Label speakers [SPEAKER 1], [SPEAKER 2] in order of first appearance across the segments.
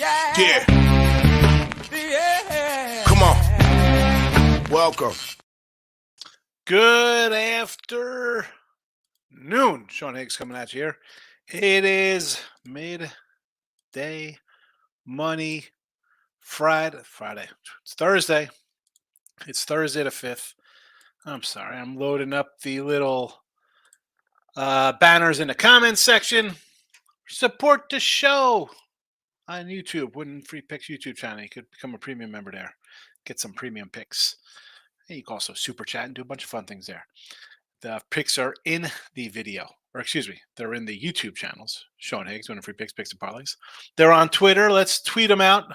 [SPEAKER 1] Yeah. Come on. Welcome.
[SPEAKER 2] Good afternoon. Sean Higgs coming at you here. It is midday money Friday. It's Thursday. It's Thursday the 5th. I'm sorry. I'm loading up the little banners in the comments section. Support the show on YouTube. Win Free Picks YouTube channel. You could become a premium member there. Get some premium picks. And you can also super chat and do a bunch of fun things there. The picks are in the video, or excuse me, they're in the YouTube channels. Sean Higgs, Winning Free Picks, Picks and Parlays. They're on Twitter. Let's tweet them out.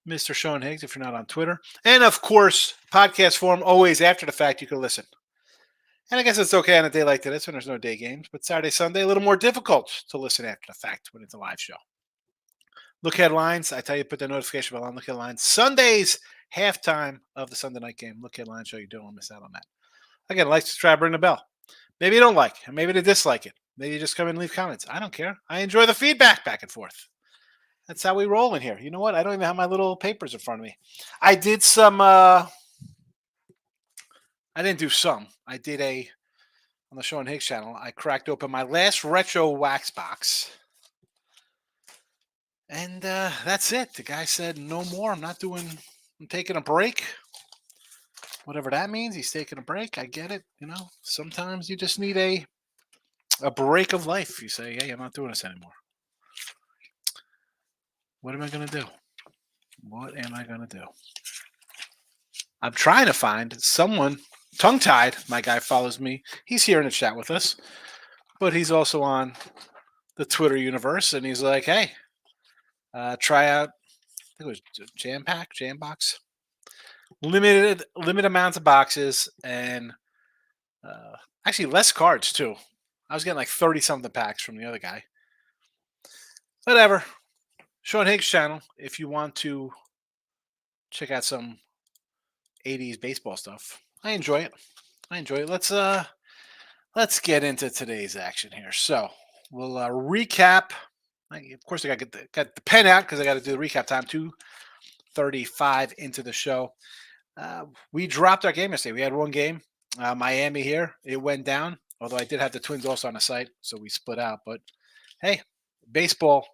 [SPEAKER 2] Mr. Sean Higgs, if you're not on Twitter. And of course, podcast form, always after the fact, you can listen. And I guess it's okay on a day like this when there's no day games, but Saturday, Sunday, a little more difficult to listen after the fact when it's a live show. Look headlines. I tell you, put the notification bell on. Look headlines. Sundays, halftime of the Sunday night game. Look headlines so you don't miss out on that. Again, like, subscribe, ring the bell. Maybe you don't like it. Maybe you dislike it. Maybe you just come in and leave comments. I don't care. I enjoy the feedback back and forth. That's how we roll in here. You know what? I don't even have my little papers in front of me. I did some, I didn't do some. I did on the Sean Higgs channel, I cracked open my last retro wax box. And that's it. The guy said, no more. I'm taking a break. Whatever that means, he's taking a break. I get it. You know, sometimes you just need a break of life. You say, hey, I'm not doing this anymore. What am I going to do? What am I going to do? I'm trying to find someone, tongue-tied. My guy follows me. He's here in the chat with us, but he's also on the Twitter universe, and he's like, hey, try out, I think it was Jambox. Limited amounts of boxes, and actually less cards too. I was getting like 30-something packs from the other guy. Whatever. Sean Higgs channel, if you want to check out some 80s baseball stuff. I enjoy it. Let's get into today's action here. So we'll recap. Of course, I got the pen out because I got to do the recap time. 2:35 into the show. We dropped our game yesterday. We had one game, Miami here. It went down, although I did have the Twins also on the site, so we split out. But hey, baseball,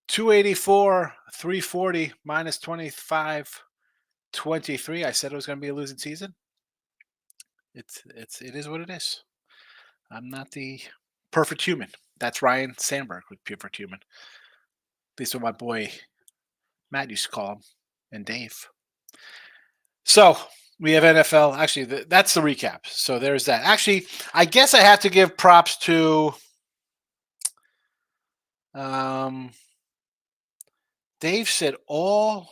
[SPEAKER 2] 284, 340, minus 25, 23. I said it was going to be a losing season. It is what it is. I'm not the perfect human. That's Ryan Sandberg with Perfect Human. At least what my boy Matt used to call him, and Dave. So we have NFL. Actually, that's the recap. So there's that. Actually, I guess I have to give props to Dave said all.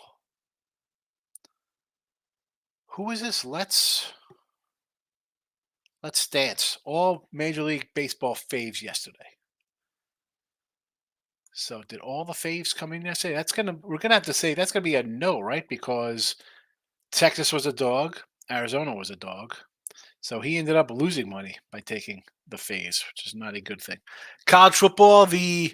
[SPEAKER 2] Who is this? Let's dance. All Major League Baseball faves yesterday. So did all the faves come in yesterday? We're gonna have to say that's gonna be a no, right? Because Texas was a dog, Arizona was a dog. So he ended up losing money by taking the faves, which is not a good thing. College football, the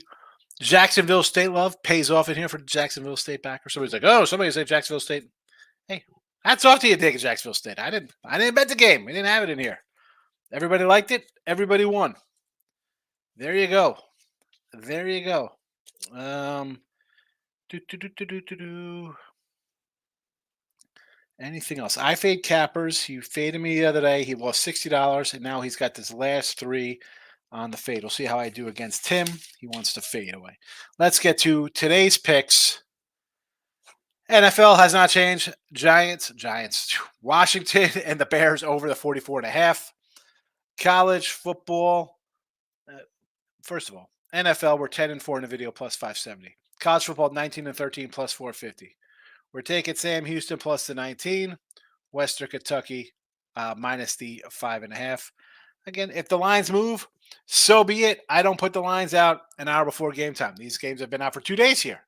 [SPEAKER 2] Jacksonville State love pays off in here for Jacksonville State backer. Somebody's like, oh, somebody say Jacksonville State. Hey, hats off to you taking Jacksonville State. I didn't bet the game. We didn't have it in here. Everybody liked it. Everybody won. There you go. Anything else? I fade Cappers. He faded me the other day. He lost $60, and now he's got this last three on the fade. We'll see how I do against him. He wants to fade away. Let's get to today's picks. NFL has not changed. Giants, Washington, and the Bears over the 44.5. College football. First of all, NFL, we're 10-4 in the video, plus 570. College football, 19-13, plus 450. We're taking Sam Houston plus the 19. Western Kentucky, minus the 5.5. Again, if the lines move, so be it. I don't put the lines out an hour before game time. These games have been out for 2 days here.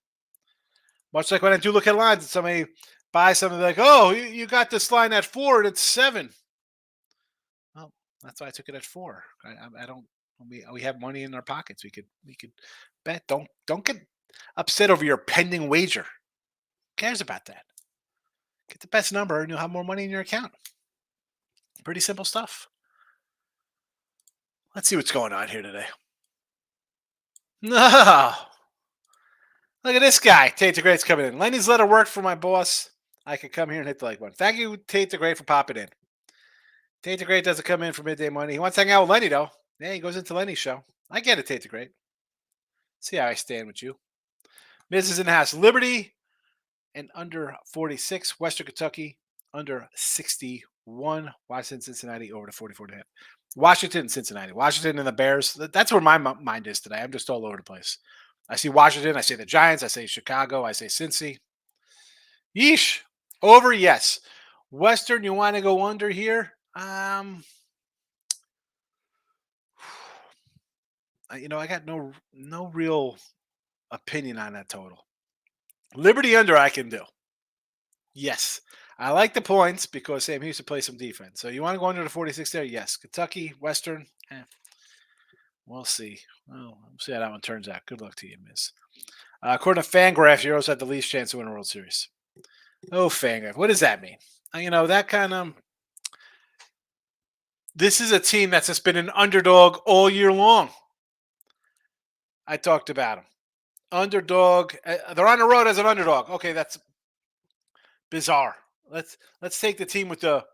[SPEAKER 2] Much like when I do look at lines and somebody buys something like, oh, you got this line at 4 and it's 7. Well, that's why I took it at 4. I don't. We have money in our pockets. We could bet. Don't get upset over your pending wager. Who cares about that? Get the best number and you'll have more money in your account. Pretty simple stuff. Let's see what's going on here today. No. Look at this guy. Tate the Great's coming in. Lenny's letter worked for my boss. I could come here and hit the like button. Thank you, Tate the Great, for popping in. Tate the Great doesn't come in for midday money. He wants to hang out with Lenny, though. Yeah, he goes into Lenny's show. I get it, Tate the Great. See how I stand with you. Mrs. in the house. Liberty and under 46. Western Kentucky under 61. Washington, Cincinnati over to 44.5. Washington, Cincinnati. Washington and the Bears. That's where my mind is today. I'm just all over the place. I see Washington. I say the Giants. I say Chicago. I say Cincy. Yeesh. Over, yes. Western, you want to go under here? I got no real opinion on that total. Liberty under, I can do. Yes. I like the points because Sam Houston plays some defense. So you want to go under the 46 there? Yes. Kentucky, Western, we'll see. Well, we'll see how that one turns out. Good luck to you, Miss. According to Fangraphs, Euros had the least chance to win a World Series. Oh, Fangraph. What does that mean? That kind of... This is a team that's just been an underdog all year long. I talked about them. Underdog. They're on the road as an underdog. Okay, that's bizarre. Let's take the team with the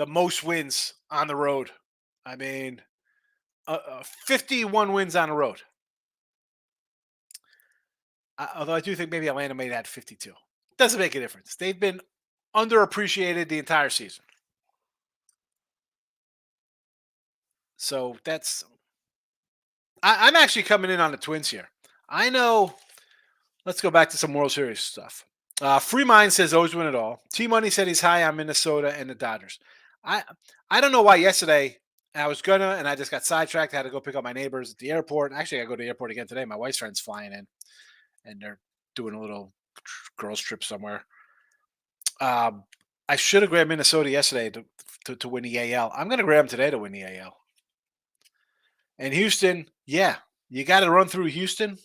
[SPEAKER 2] most wins on the road. 51 wins on the road. Although I do think maybe Atlanta may have had 52. Doesn't make a difference. They've been underappreciated the entire season. So that's... I'm actually coming in on the Twins here. I know. Let's go back to some World Series stuff. Free Mind says always win it all. T Money said he's high on Minnesota and the Dodgers. I don't know why yesterday I was gonna, and I just got sidetracked. I had to go pick up my neighbors at the airport. Actually, I go to the airport again today. My wife's friend's flying in, and they're doing a little girls trip somewhere. I should have grabbed Minnesota yesterday to win the AL. I'm going to grab them today to win the AL. And Houston, yeah, you got to run through Houston.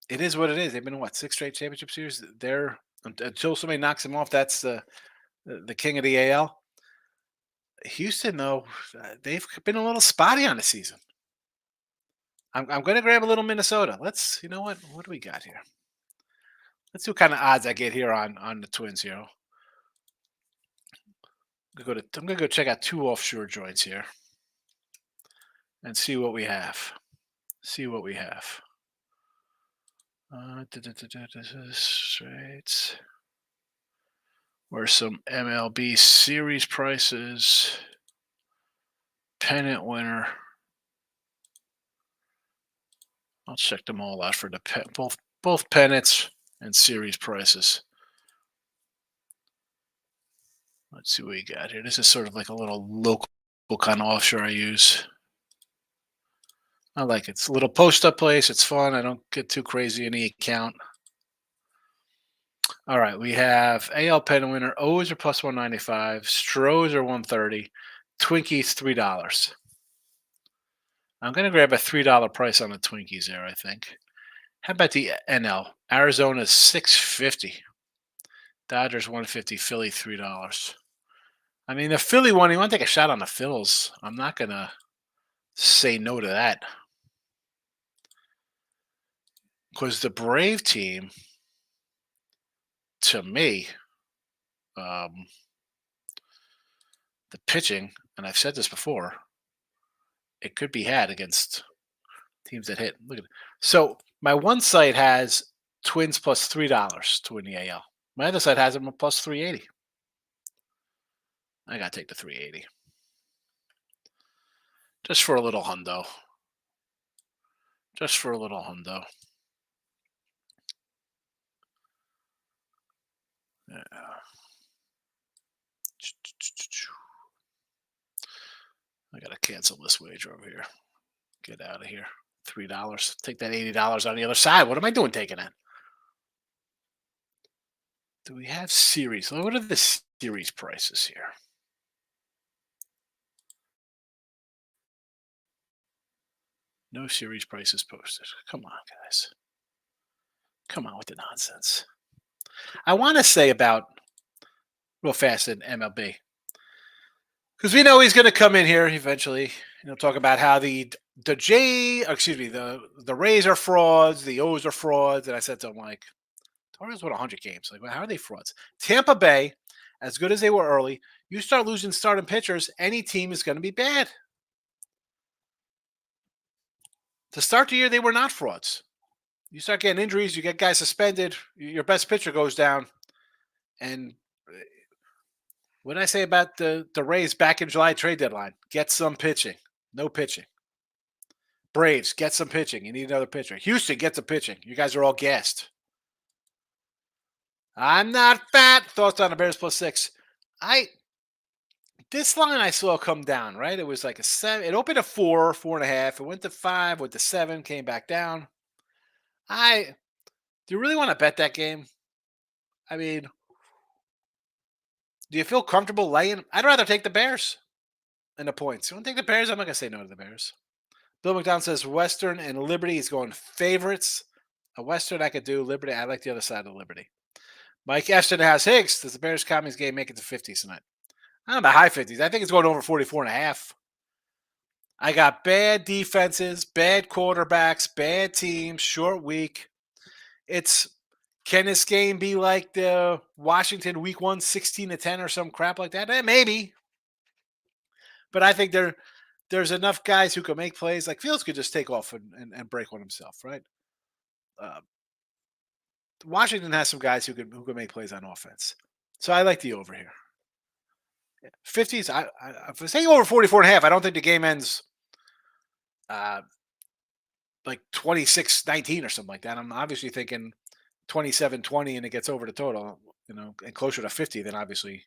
[SPEAKER 2] It is what it is. They've been in 6 straight championship series. They're, until somebody knocks them off, that's the king of the AL. Houston, though, they've been a little spotty on the season. I'm going to grab a little Minnesota. Let's, what do we got here? Let's see what kind of odds I get here on the Twins here. I'm going to go check out 2 offshore joints here and see what we have. This is straight. Where's some MLB series prices? Pennant winner. I'll check them all out for the both pennants and series prices. Let's see what we got here. This is sort of like a little local kind of offshore I use. I like it. It's a little post-up place. It's fun. I don't get too crazy in the account. All right, we have AL pennant winner. O's are plus 195. Stros are 130. Twinkies $3. I'm going to grab a $3 price on the Twinkies there, I think. How about the NL? Arizona $6.50. Dodgers $1.50. Philly $3. The Philly one, you want to take a shot on the Phils. I'm not going to say no to that. Because the Brave team, to me, the pitching, and I've said this before, it could be had against teams that hit. Look at it. So my one site has Twins plus $3 to win the AL. My other site has them plus 380. I got to take the 380. Just for a little hundo. Yeah. I got to cancel this wager over here. Get out of here. $3. Take that $80 on the other side. What am I doing taking that? Do we have series? What are the series prices here? No series prices posted. Come on, guys. Come on with the nonsense. I want to say about real fast in MLB because we know he's going to come in here eventually. Talk about how the Rays are frauds, the O's are frauds, and I said to him like, Torians won 100 games. Like, well, how are they frauds? Tampa Bay, as good as they were early, you start losing starting pitchers, any team is going to be bad. To start the year, they were not frauds. You start getting injuries, you get guys suspended, your best pitcher goes down. And what did I say about the Rays back in July trade deadline? Get some pitching. No pitching. Braves, get some pitching. You need another pitcher. Houston, get some pitching. You guys are all gassed. I'm not fat. Thoughts on the Bears +6. This line I saw come down, right? It was like a 7. It opened at 4, 4.5. It went to 5, went to 7, came back down. Do you really want to bet that game? I mean, do you feel comfortable laying? I'd rather take the Bears and the points. You want to take the Bears? I'm not going to say no to the Bears. Bill McDonald says Western and Liberty. He's going favorites. A Western I could do. Liberty, I like the other side of Liberty. Mike Ashton has Higgs. Does the Bears Commies game make it to 50s tonight? I don't know, high 50s. I think it's going over 44.5. I got bad defenses, bad quarterbacks, bad teams, short week. Can this game be like the Washington week 1, 16-10 or some crap like that? Maybe. But I think there's enough guys who can make plays. Like Fields could just take off and break one himself, right? Washington has some guys who can make plays on offense. So I like the over here. 50s, if I say over 44.5, I don't think the game ends like 26-19 or something like that. I'm obviously thinking 27-20 and it gets over the total, and closer to 50 then obviously.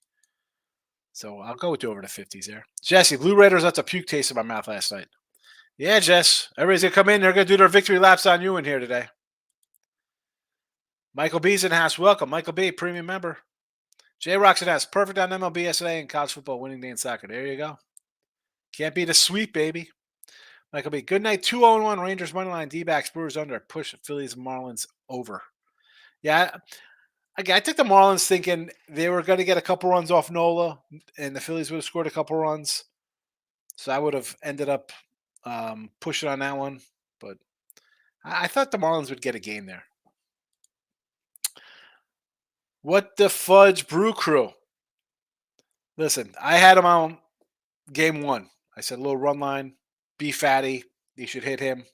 [SPEAKER 2] So I'll go with the over the 50s there. Jesse, Blue Raiders left a puke taste in my mouth last night. Yeah, Jess. Everybody's going to come in. They're going to do their victory laps on you in here today. Michael B's in house. Welcome. Michael B, premium member. J Rocks in house. Perfect on MLB yesterday and college football winning day in soccer. There you go. Can't beat a sweep, baby. Michael B, good night. 2-0-1 Rangers money line. D-backs, Brewers under. Push Phillies Marlins over. Yeah, I took the Marlins thinking they were going to get a couple runs off Nola, and the Phillies would have scored a couple runs. So I would have ended up pushing on that one. But I thought the Marlins would get a game there. What the fudge, Brew Crew? Listen, I had him on game 1. I said, little run line, be fatty. You should hit him.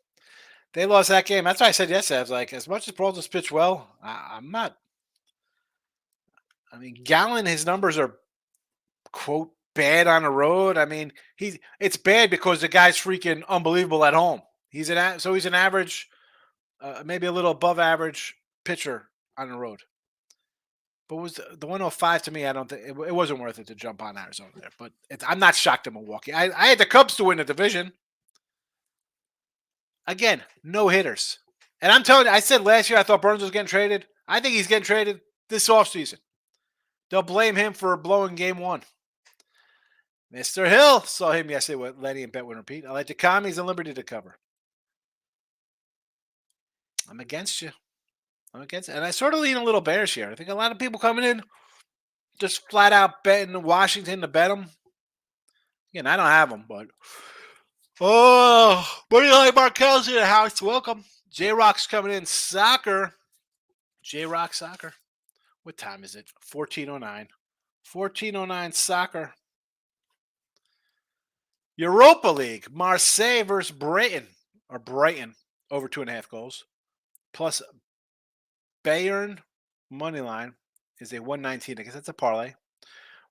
[SPEAKER 2] They lost that game. That's why I said yesterday. I was like, as much as Paul just pitched well, I'm not. I mean, Gallen, his numbers are, quote, bad on the road. I mean, it's bad because the guy's freaking unbelievable at home. He's an average, maybe a little above average pitcher on the road. But was the 105 to me? I don't think it wasn't worth it to jump on Arizona there. But I'm not shocked at Milwaukee. I had the Cubs to win the division. Again, no hitters. And I'm telling you, I said last year I thought Burns was getting traded. I think he's getting traded this offseason. They'll blame him for blowing game 1. Mr. Hill saw him yesterday with Lenny and Betwin repeat. I like the Commies and Liberty to cover. I'm against you. And I sort of lean a little bearish here. I think a lot of people coming in just flat out betting Washington to bet them. Again, I don't have them, but Buddy like Markel's in the house. Welcome. J-Rock's coming in. Soccer. J-Rock Soccer. What time is it? 14:09. 14:09 soccer. Europa League. Marseille versus Brighton. Over 2.5 goals. Plus Bayern money line is a 119. I guess that's a parlay.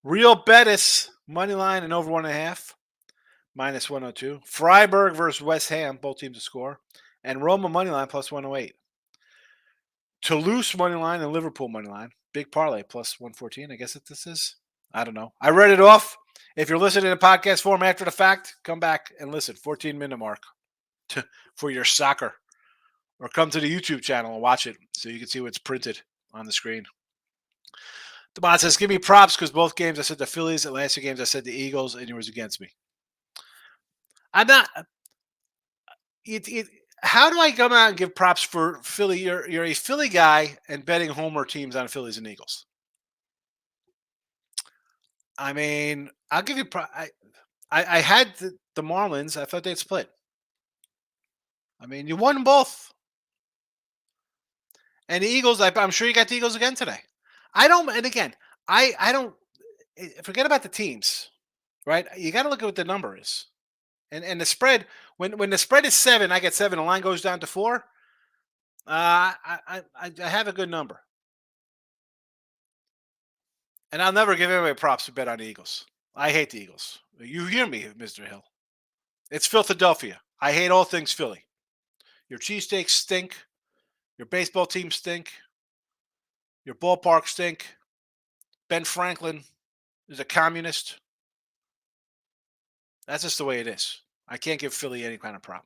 [SPEAKER 2] Real Betis money line and over 1.5. Minus 102. Freiburg versus West Ham. Both teams to score. And Roma money line plus 108. Toulouse money line and Liverpool money line. Big parlay plus 114. I guess what this is. I don't know. I read it off. If you're listening in podcast form after the fact, come back and listen. 14-minute mark for your soccer. Or come to the YouTube channel and watch it so you can see what's printed on the screen. Demond says, give me props because both games I said the Phillies. The last 2 games I said the Eagles and yours against me. I'm not. How do I come out and give props for Philly? You're a Philly guy and betting homer teams on Phillies and Eagles. I mean, I'll give you. I had the Marlins. I thought they'd split. I mean, you won both. And the Eagles, I'm sure you got the Eagles again today. I don't. And again, I don't forget about the teams, right? You got to look at what the number is, and the spread. When the spread is 7, I get 7. The line goes down to 4. I have a good number, and I'll never give anybody props to bet on the Eagles. I hate the Eagles. You hear me, Mister Hill? It's Philadelphia. I hate all things Philly. Your cheesesteaks stink. Your baseball team stink. Your ballpark stink. Ben Franklin is a communist. That's just the way it is. I can't give Philly any kind of prop.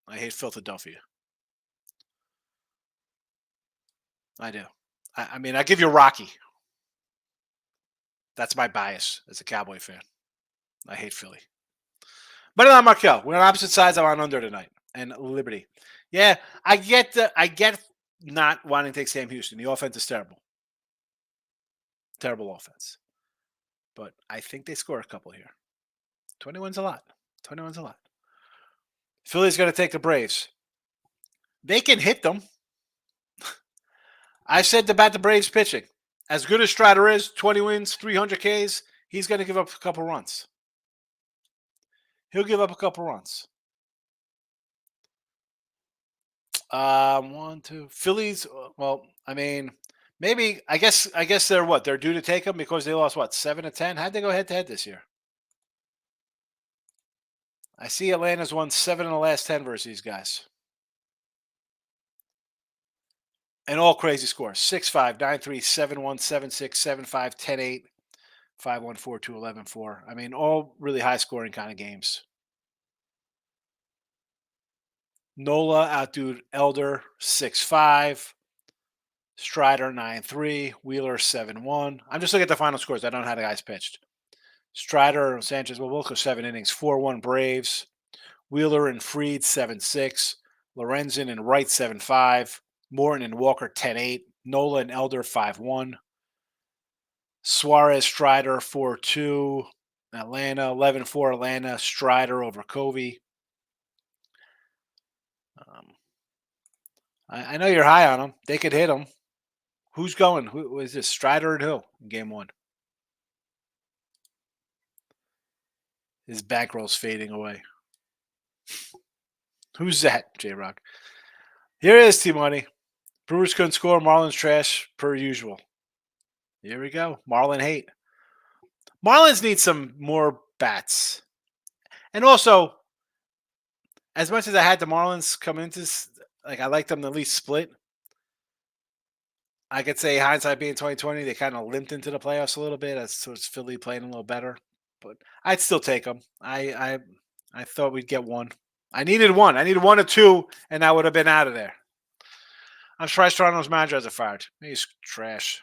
[SPEAKER 2] I hate Philadelphia. I do. I mean, I give you Rocky. That's my bias as a Cowboy fan. I hate Philly. But not Markel. We're on opposite sides. I'm on under tonight. And Liberty. Yeah, I get not wanting to take Sam Houston. The offense is terrible. Terrible offense. But I think they score a couple here. 21's a lot. 21's a lot. Philly's going to take the Braves. They can hit them. I said about the Braves pitching. As good as Strider is, 20 wins, 300 Ks, he's going to give up a couple runs. He'll give up a couple runs. 1, 2. Phillies, well, I mean, maybe, I guess they're what? They're due to take them because they lost, what, 7-10? How'd they go head-to-head this year? I see Atlanta's won 7 in the last 10 versus these guys. And all crazy scores. 6-5, 9-3, 7-1, 7-6, 7-5, 10-8, 5-1, 4-2, 11-4. I mean, all really high-scoring kind of games. Nola outdued Elder 6-5. Strider 9-3. Wheeler 7-1. I'm just looking at the final scores. I don't know how the guys pitched. Strider and Sanchez, well, we'll go 7 innings. 4-1 Braves. Wheeler and Freed 7-6. Lorenzen and Wright 7-5. Morton and Walker 10-8. Nola and Elder 5-1. Suarez Strider 4-2. Atlanta 11-4 Atlanta. Strider over Covey. I know you're high on them. They could hit them. Who's going? Who is this? Strider and who in game 1? His bankroll's fading away. Who's that, J-Rock? Here it is, T-Money. Brewers couldn't score. Marlins trash per usual. Here we go. Marlin hate. Marlins need some more bats. And also, as much as I had the Marlins come into this, like I like them to at least split. I could say hindsight being 2020, they kind of limped into the playoffs a little bit. So it's Philly playing a little better. But I'd still take them. I thought we'd get one. I needed one. I needed 1 or 2, and I would have been out of there. I'm surprised Toronto's manager hasn't fired. He's trash.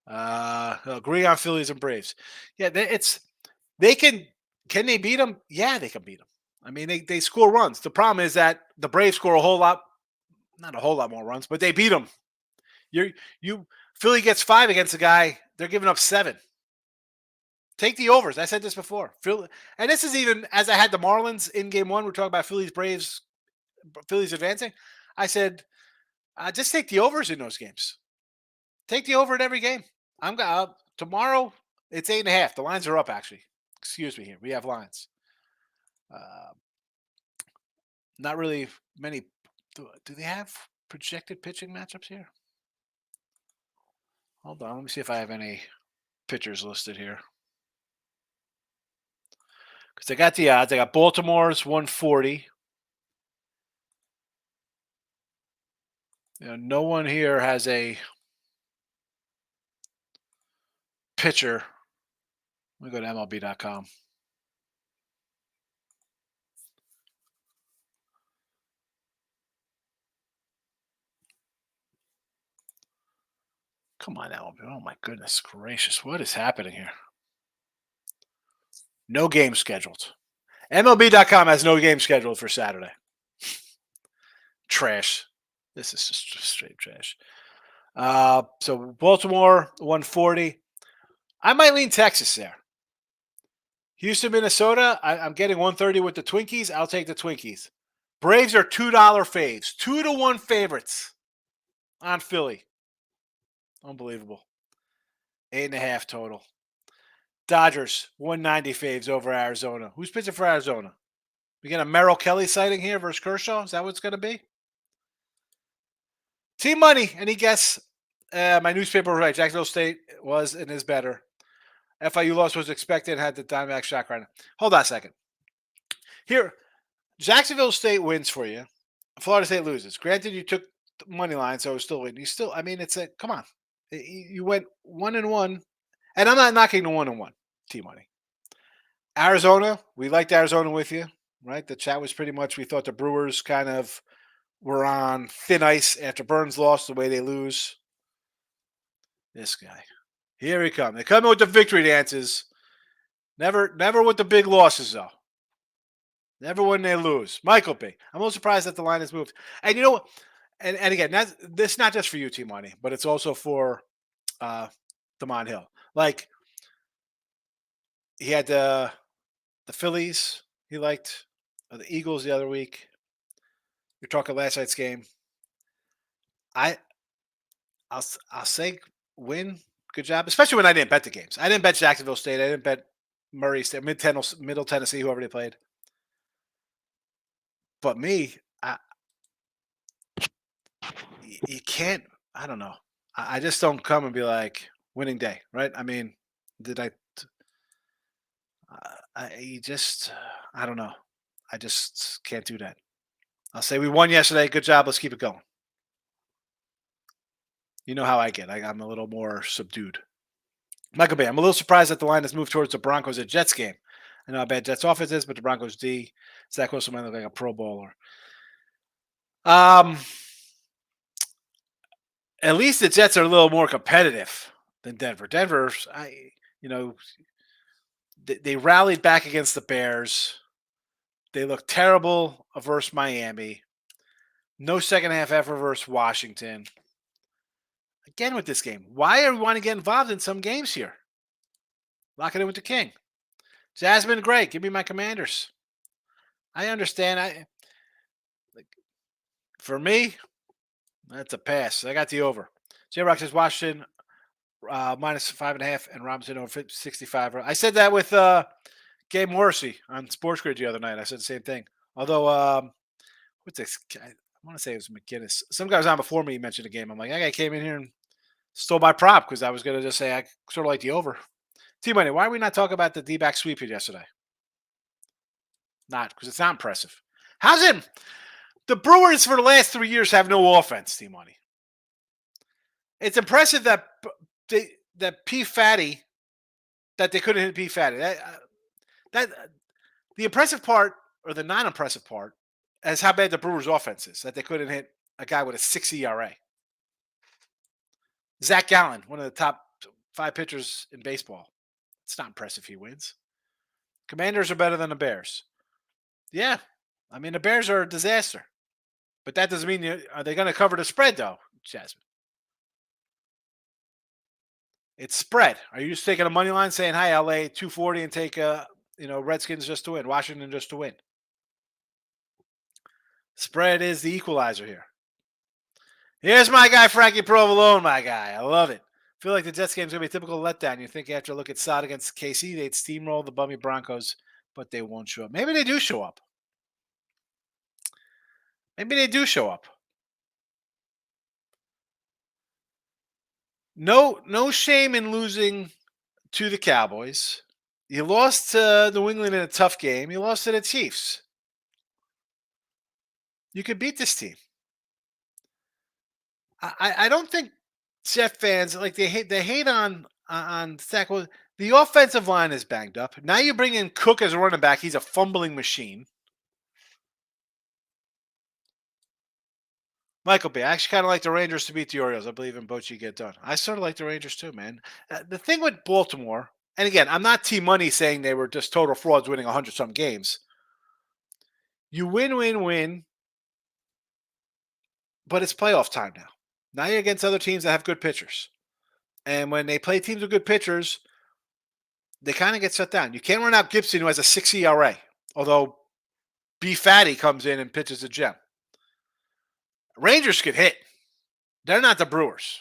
[SPEAKER 2] Agree on Phillies and Braves. Yeah, they can they beat them? Yeah, they can beat them. I mean, they score runs. The problem is that the Braves score not a whole lot more runs, but they beat them. Philly gets 5 against a guy. They're giving up 7. Take the overs. I said this before. And this is even as I had the Marlins in game 1. We're talking about Phillies advancing. I said, just take the overs in those games. Take the over in every game. Tomorrow. It's 8.5. The lines are up actually. Excuse me here. We have lines. Not really many. Do they have projected pitching matchups here? Hold on. Let me see if I have any pitchers listed here. Because I got the odds. I got Baltimore's 140. No one here has a pitcher. Let me go to MLB.com. Come on, MLB. Oh, my goodness gracious. What is happening here? No game scheduled. MLB.com has no game scheduled for Saturday. Trash. This is just straight trash. So Baltimore 140. I might lean Texas there. Houston, Minnesota. I'm getting 130 with the Twinkies. I'll take the Twinkies. Braves are $2 faves. 2-1 favorites on Philly. Unbelievable. 8.5 total. Dodgers 190 faves over Arizona. Who's pitching for Arizona? We get a Merrill Kelly sighting here versus Kershaw. Is that what it's going to be? Team money. Any guess? My newspaper was right. Jacksonville State was and is better. FIU loss was expected. Had the Diamondback shot right now. Hold on a second. Here, Jacksonville State wins for you. Florida State loses. Granted, you took the money line, so it was still win. You still, I mean, it's a come on. You went 1-1, and I'm not knocking the 1-1 team money. Arizona, we liked Arizona with you, right? The chat was pretty much we thought the Brewers kind of were on thin ice after Burns lost the way they lose. This guy. Here he comes. They come in with the victory dances. Never with the big losses, though. Never when they lose. Michael B. I'm a little surprised that the line has moved. And you know what? And again, this is not just for you, Team Money, but it's also for Damon Hill. Like, he had the Phillies he liked, the Eagles the other week. You're talking last night's game. I'll say win. Good job, especially when I didn't bet the games. I didn't bet Jacksonville State. I didn't bet Murray State, Middle Tennessee, whoever they played. But me, you can't. I don't know. I just don't come and be like winning day, right? I mean, did I? I don't know. I just can't do that. I'll say we won yesterday. Good job. Let's keep it going. You know how I get. I'm a little more subdued. Michael Bay, I'm a little surprised that the line has moved towards the Broncos at Jets game. I know how bad Jets offense is, but the Broncos D, Zach Wilson might look like a Pro Bowler. At least the Jets are a little more competitive than Denver. Denver, they rallied back against the Bears. They look terrible versus Miami. No second half effort versus Washington. Again with this game, why are we want to get involved in some games here? Lock it in with the King. Jasmine Gray, give me my Commanders. I understand. For me, that's a pass. I got the over. J-Rock says Washington minus 5.5 and Robinson over 65. I said that with Gabe Morrissey on Sports Grid the other night. I said the same thing. Although, what's this? I want to say it was McGinnis. Some guy was on before me. He mentioned the game. I'm like, that guy came in here and stole my prop because I was going to just say I sort of like the over. T-Money, why are we not talking about the D-back sweep yesterday? Not because it's not impressive. How's it? The Brewers for the last 3 years have no offense, T-Money. It's impressive that P. Fatty, that they couldn't hit P. Fatty. That the impressive part, or the non-impressive part, is how bad the Brewers' offense is, that they couldn't hit a guy with a 6 ERA. Zach Gallen, one of the top 5 pitchers in baseball. It's not impressive he wins. Commanders are better than the Bears. Yeah. I mean, the Bears are a disaster. But that doesn't mean are they going to cover the spread, though, Jasmine? It's spread. Are you just taking a money line saying, "Hi, I'll lay 240 and take Redskins just to win, Washington just to win"? Spread is the equalizer here. Here's my guy, Frankie Provolone, my guy. I love it. I feel like the Jets game's going to be a typical letdown. You think after a look at Sod against KC, they'd steamroll the bummy Broncos, but they won't show up. Maybe they do show up. Maybe they do show up. No shame in losing to the Cowboys. You lost to New England in a tough game. You lost to the Chiefs. You could beat this team. I don't think Jet fans like they hate on Zach. The offensive line is banged up. Now you bring in Cook as a running back. He's a fumbling machine. Michael B. I actually kind of like the Rangers to beat the Orioles. I believe in Bochy get done. I sort of like the Rangers too, man. The thing with Baltimore, and again, I'm not Team Money saying they were just total frauds winning 100-some games. You win. but it's playoff time now. Now you're against other teams that have good pitchers. And when they play teams with good pitchers, they kind of get shut down. You can't run out Gibson, who has a 6 ERA, although B Fatty comes in and pitches a gem. Rangers could hit. They're not the Brewers.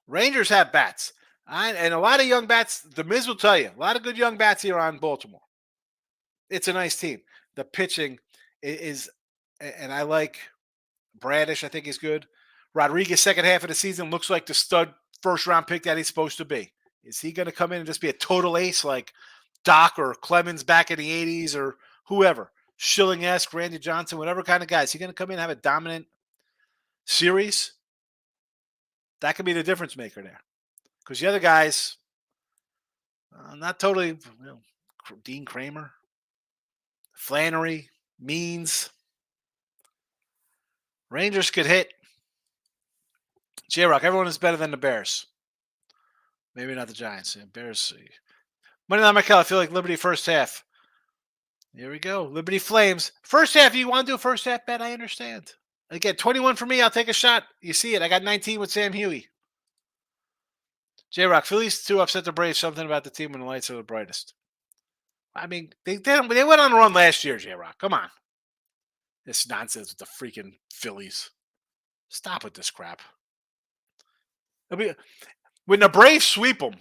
[SPEAKER 2] Rangers have bats. And a lot of young bats. The Miz will tell you, a lot of good young bats here on Baltimore. It's a nice team. The pitching is, and I like Bradish. I think he's good. Rodriguez, second half of the season, looks like the stud first round pick that he's supposed to be. Is he going to come in and just be a total ace like Doc or Clemens back in the 80s or whoever? Schilling-esque, Randy Johnson, whatever kind of guy. Is he going to come in and have a dominant series? That could be the difference maker there. Because the other guys, not totally, Dean Kramer, Flannery, Means. Rangers could hit. J-Rock, everyone is better than the Bears. Maybe not the Giants. Bears. Moneyline Michael, I feel like Liberty first half. Here we go. Liberty Flames. First half, you want to do a first half bet? I understand. Again, 21 for me. I'll take a shot. You see it. I got 19 with Sam Huey. J-Rock, Phillies to upset the Braves. Something about the team when the lights are the brightest. I mean, they went on a run last year, J-Rock. Come on. This nonsense with the freaking Phillies. Stop with this crap. I mean, when the Braves sweep them,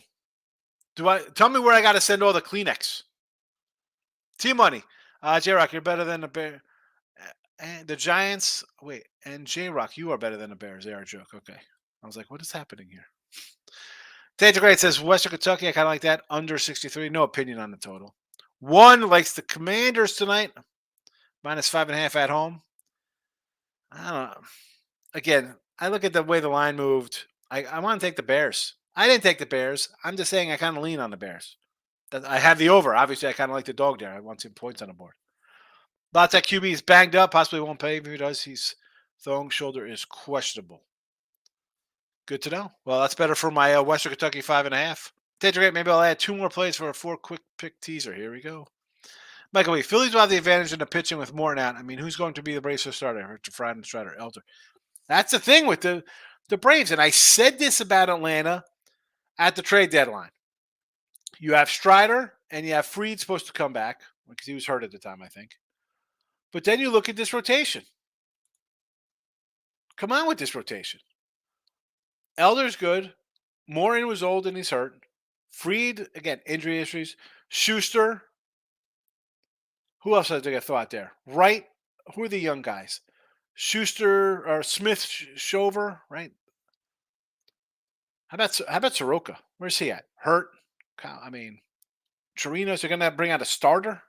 [SPEAKER 2] tell me where I got to send all the Kleenex? Team money. J-Rock, you're better than the Bears. And the Giants, wait, and J-Rock, you are better than the Bears. They are a joke. Okay. I was like, what is happening here? Tate the Great says, Western Kentucky, I kind of like that. Under 63. No opinion on the total. One likes the Commanders tonight. -5.5 at home. I don't know. Again, I look at the way the line moved. I want to take the Bears. I didn't take the Bears. I'm just saying I kind of lean on the Bears. I have the over. Obviously, I kind of like the dog there. I want some points on the board. Lots that QB is banged up. Possibly won't play. If he does, his thong shoulder is questionable. Good to know. Well, that's better for my Western Kentucky 5.5. Tate the Great, maybe I'll add 2 more plays for a 4 quick pick teaser. Here we go. Michael, wait, Phillies will have the advantage in the pitching with Morton out. I mean, who's going to be the Braves starter? Friday Strider, Elder. That's the thing with the Braves. And I said this about Atlanta at the trade deadline. You have Strider and you have Fried supposed to come back because he was hurt at the time, I think. But then you look at this rotation. Come on with this rotation. Elder's good. Morin was old and he's hurt. Fried, again, injury issues. Schuster. Who else did I throw out there? Wright. Who are the young guys? Schuster or Smith Shover, right? How about Soroka? Where's he at? Hurt. I mean, Chirinos, they're going to bring out a starter.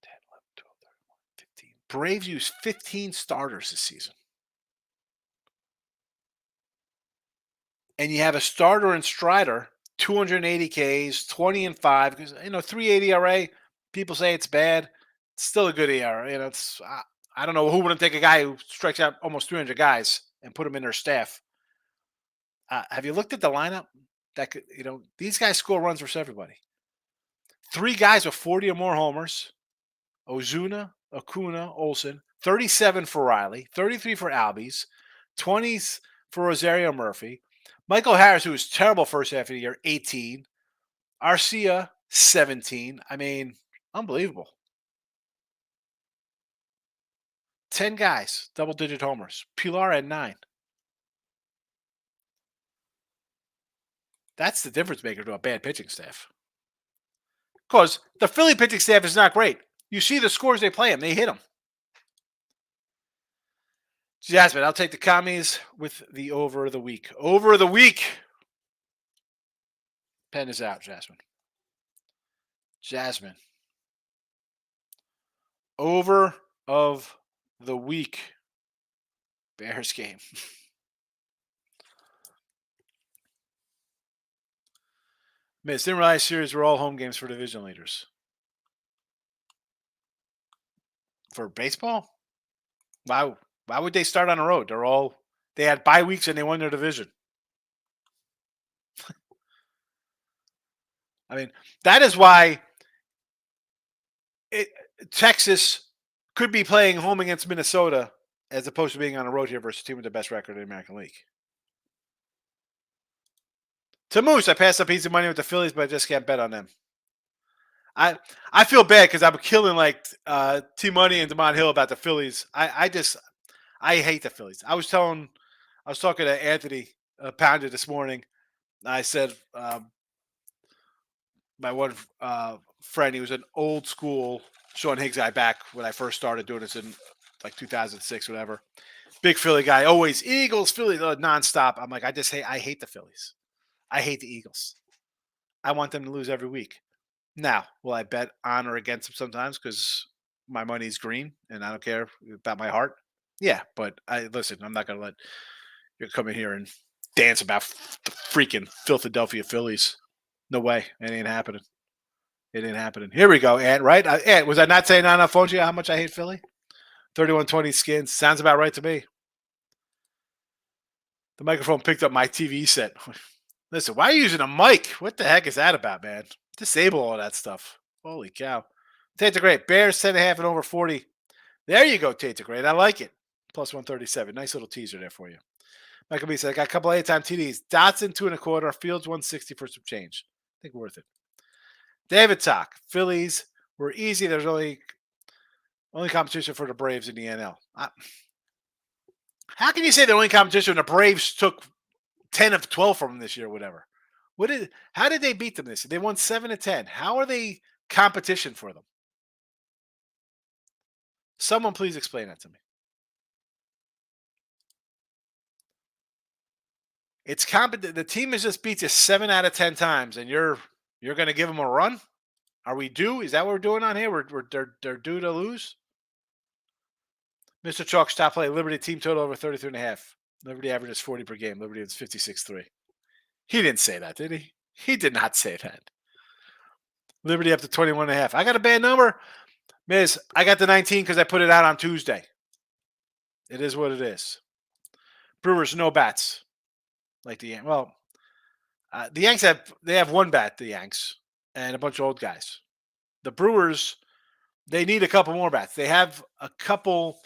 [SPEAKER 2] 10, 11, 12, 13, 15. Braves use 15 starters this season. And you have a starter in Strider, 280 Ks, 20-5, because 380 ERA. People say it's bad. It's still a good ERA. It's I don't know who wouldn't take a guy who strikes out almost 300 guys and put him in their staff. Have you looked at the lineup? That could, these guys score runs for everybody. 3 guys with 40 or more homers: Ozuna, Acuna, Olsen. 37 for Riley, 33 for Albies, 20s for Rosario Murphy. Michael Harris, who was terrible first half of the year, 18. Arcia, 17. I mean, unbelievable. 10 guys, double-digit homers. Pilar had 9. That's the difference maker to a bad pitching staff. Because the Philly pitching staff is not great. You see the scores they play them. They hit them. Jasmine, I'll take the commies with the over of the week. Over of the week. Pen is out, Jasmine. Jasmine. Over of the week. Bears game. Miss, didn't realize series were all home games for division leaders. For baseball? Why would they start on the road? They had bye weeks and they won their division. I mean, that is why Texas could be playing home against Minnesota as opposed to being on a road here versus a team with the best record in the American League. To Moose, I passed up easy money with the Phillies, but I just can't bet on them. I feel bad because I'm killing like T Money and Demond Hill about the Phillies. I hate the Phillies. I was talking to Anthony Pounder this morning. I said my one friend, he was an old school Sean Higgs guy back when I first started doing this in like 2006, whatever. Big Philly guy, always Eagles, Phillies, nonstop. I'm like, I hate the Phillies. I hate the Eagles. I want them to lose every week. Now, will I bet on or against them sometimes because my money's green and I don't care about my heart? Yeah, but listen. I'm not going to let you come in here and dance about the freaking Philadelphia Phillies. No way. It ain't happening. It ain't happening. Here we go, Ant, right? Ant, was I not saying on the phone to you how much I hate Philly? 3120 skins. Sounds about right to me. The microphone picked up my TV set. Listen, why are you using a mic? What the heck is that about, man? Disable all that stuff. Holy cow. Tate the Great. Bears 10.5 and over 40. There you go, Tate the Great. I like it. Plus 137. Nice little teaser there for you. Michael B said, I got a couple of 8-time TDs. Dotson 2.25. Fields 160 for some change. I think worth it. David Talk. Phillies were easy. There's only competition for the Braves in the NL. How can you say the only competition when the Braves took 10 of 12 from them this year or whatever? How did they beat them this year? They won 7 of 10. How are they competition for them? Someone please explain that to me. It's the team has just beat you 7 out of 10 times, and you're going to give them a run? Are we due? Is that what we're doing on here? They're due to lose? Mr. Chalk, stop play. Liberty team total over 33.5. Liberty averages 40 per game. Liberty is 56-3. He didn't say that, did he? He did not say that. Liberty up to 21.5. I got a bad number. Miz, I got the 19 because I put it out on Tuesday. It is what it is. Brewers, no bats. Like the Yanks. Well, the Yanks have one bat, the Yanks, and a bunch of old guys. The Brewers, they need a couple more bats. They have a couple.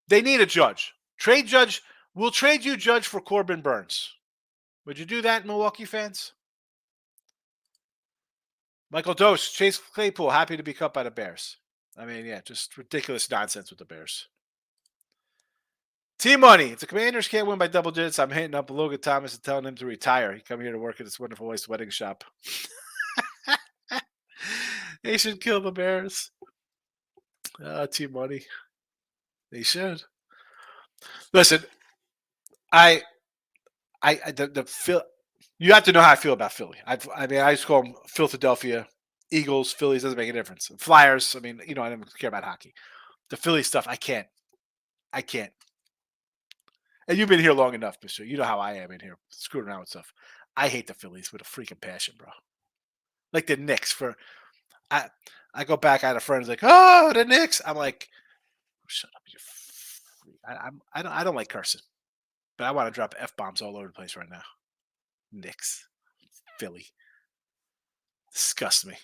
[SPEAKER 2] They need a Judge. Trade Judge. We'll trade you Judge for Corbin Burns. Would you do that, Milwaukee fans? Michael Dose, Chase Claypool, happy to be cut by the Bears. I mean, yeah, just ridiculous nonsense with the Bears. T-Money. If the Commanders can't win by double digits, I'm hitting up Logan Thomas and telling him to retire. He come here to work at this wonderful Ice wedding shop. They should kill the Bears. T-Money. They should. Listen, you have to know how I feel about Philly. I just call them Philadelphia, Eagles, Phillies, doesn't make a difference. Flyers, I don't care about hockey. The Philly stuff, I can't. And you've been here long enough, Mister. You know how I am in here, screwing around with stuff. I hate the Phillies with a freaking passion, bro. Like the Knicks. I go back. I had a friend who's like, "Oh, the Knicks." I'm like, "Shut up, you." I don't like cursing, but I want to drop F-bombs all over the place right now. Knicks, Philly, disgust me.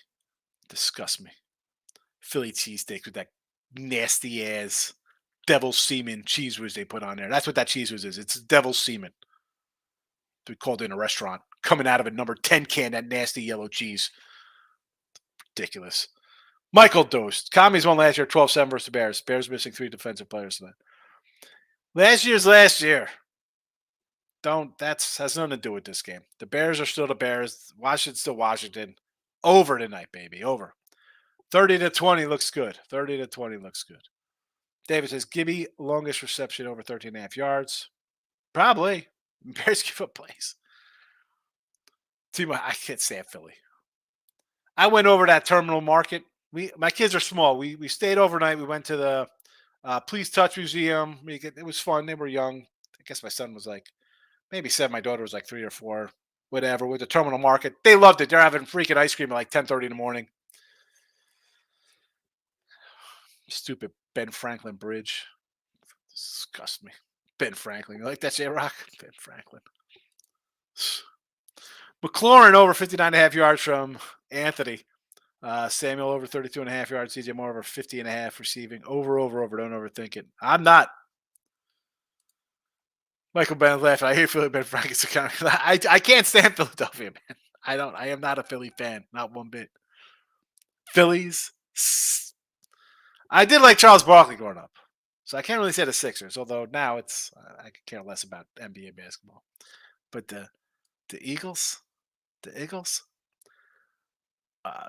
[SPEAKER 2] Philly cheesesteaks with that nasty ass devil's semen cheese whiz they put on there. That's what that cheese whiz is. It's devil's semen. We called it in a restaurant. Coming out of a number 10 can, that nasty yellow cheese. Ridiculous. Michael Dost. Commies won last year, 12-7 versus the Bears. Bears missing 3 defensive players tonight. Last year. That has nothing to do with this game. The Bears are still the Bears. Washington's still Washington. Over tonight, baby. Over. 30-20 looks good. David says, Gibby, longest reception over 13.5 yards. Probably. Bears give up plays. I can't stand Philly. I went over that terminal market. My kids are small. We stayed overnight. We went to the Please Touch Museum. It was fun. They were young. I guess my son was like maybe 7. My daughter was like 3 or 4. Whatever. With the terminal market. They loved it. They're having freaking ice cream at like 10:30 in the morning. Stupid Ben Franklin Bridge. Disgust me. Ben Franklin. You like that, J-Rock? Ben Franklin. McLaurin over 59.5 yards from Anthony. Samuel over 32.5 yards. CJ Moore over 50.5 receiving. Over. Don't overthink it. I'm not. Michael Bennett laughing. I hate Philly Ben Frank's account. I can't stand Philadelphia, man. I don't. I am not a Philly fan. Not one bit. Phillies. I did like Charles Barkley growing up. So I can't really say the Sixers, although now I could care less about NBA basketball. But the Eagles,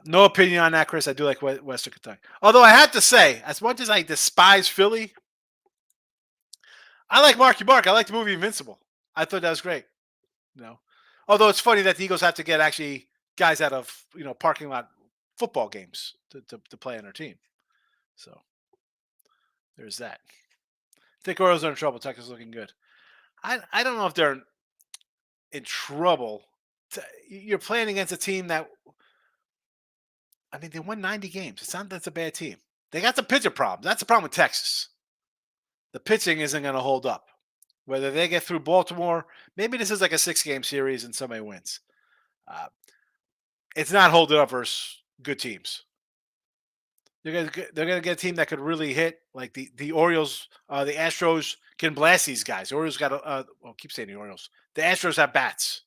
[SPEAKER 2] no opinion on that, Chris. I do like Western Kentucky. Although I have to say, as much as I despise Philly, I like Marky Mark. I like the movie Invincible. I thought that was great. Although it's funny that the Eagles have to get actually guys out of parking lot football games to play on their team. So there's that. I think Orioles are in trouble. Texas looking good. I don't know if they're in trouble. You're playing against a team that, I mean, they won 90 games. It's not that's a bad team. They got the pitcher problem. That's the problem with Texas. The pitching isn't going to hold up. Whether they get through Baltimore, maybe this is like a 6-game series and somebody wins. It's not holding up versus good teams. They're gonna get a team that could really hit, like the Orioles. The Astros can blast these guys. The Orioles got keep saying the Orioles. The Astros have bats.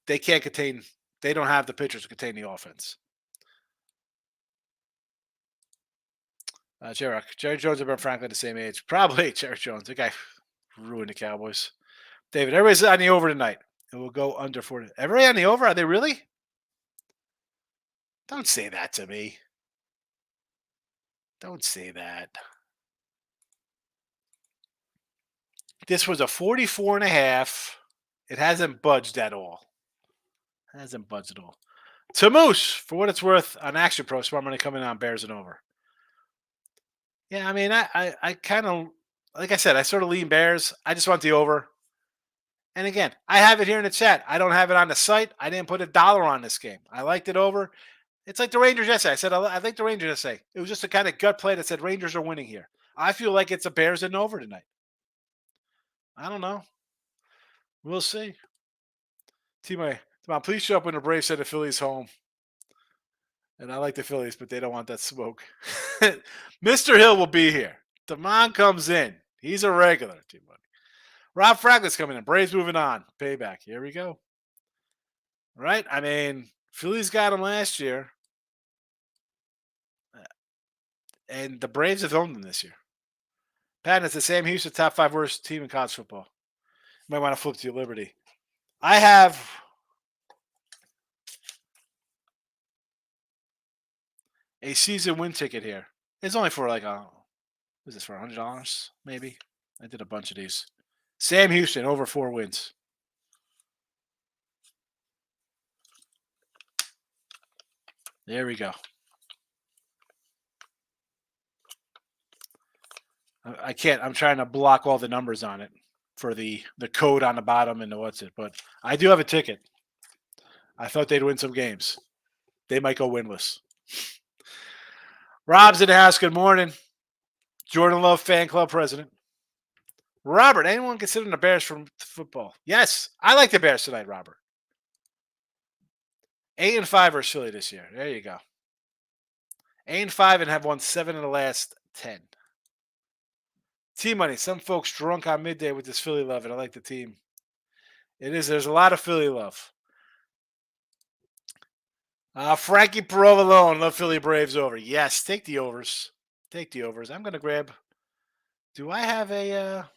[SPEAKER 2] They can't contain. They don't have the pitchers to contain the offense. Jerry Jones and Ben Franklin the same age. Probably Jerry Jones. The guy ruined the Cowboys. David, everybody's on the over tonight. And we'll go under 40. Everybody on the over? Are they really? Don't say that to me. Don't say that. This was a 44.5. It hasn't budged at all. Tamoose, for what it's worth, on Action Pro, so I'm going to come in on Bears and over. Yeah, I mean, I kind of, like I said, I sort of lean Bears. I just want the over. And again, I have it here in the chat. I don't have it on the site. I didn't put $1 on this game. I liked it over. It's like the Rangers yesterday. I said I think the Rangers yesterday. It was just a kind of gut play that said Rangers are winning here. I feel like it's a Bears and over tonight. I don't know. We'll see. Come on, please show up when the Braves send the Phillies home. And I like the Phillies, but they don't want that smoke. Mr. Hill will be here. Damon comes in. He's a regular. Rob Franklin's coming in. Braves moving on. Payback. Here we go. Right? I mean, Phillies got him last year. And the Braves have owned them this year. Patton, it's the Sam Houston top 5 worst team in college football. You might want to flip to your Liberty. I have a season win ticket here. It's only for like what is this, for $100 maybe? I did a bunch of these. Sam Houston over 4 wins. There we go. I can't. I'm trying to block all the numbers on it for the code on the bottom and the what's it. But I do have a ticket. I thought they'd win some games. They might go winless. Rob's in the house. Good morning. Jordan Love fan club president. Robert, anyone considering the Bears from football? Yes, I like the Bears tonight, Robert. 8-5 versus Philly this year. There you go. 8-5 and have won 7 of the last 10. T-Money, some folks drunk on midday with this Philly love, and I like the team. It is. There's a lot of Philly love. Frankie Provolone, love Philly Braves over. Yes, take the overs. I'm going to grab. Do I have a...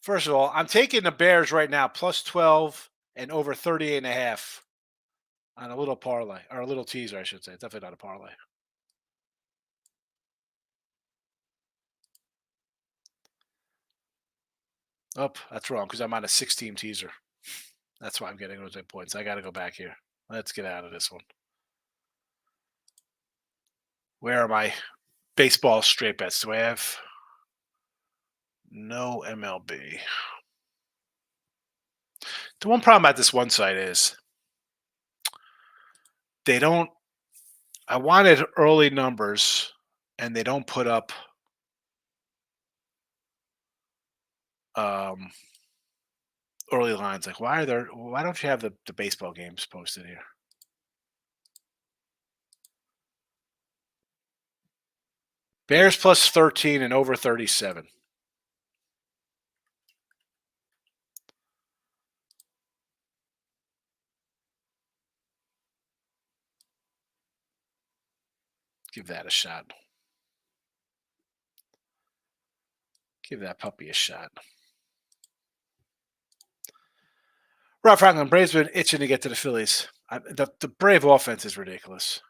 [SPEAKER 2] First of all, I'm taking the Bears right now, plus 12 and over 38.5 on a little parlay, or a little teaser, I should say. It's definitely not a parlay. Oh, that's wrong because I'm on a 6-team teaser. That's why I'm getting those 8 points. I got to go back here. Let's get out of this one. Where are my baseball straight bets? Do I have no MLB? The one problem about this one site is they don't. I wanted early numbers, and they don't put up. early lines. Like, why don't you have the baseball games posted here? Bears plus 13 and over 37. Give that a shot. Give that puppy a shot. Rob Franklin, Braves been itching to get to the Phillies. The Brave offense is ridiculous.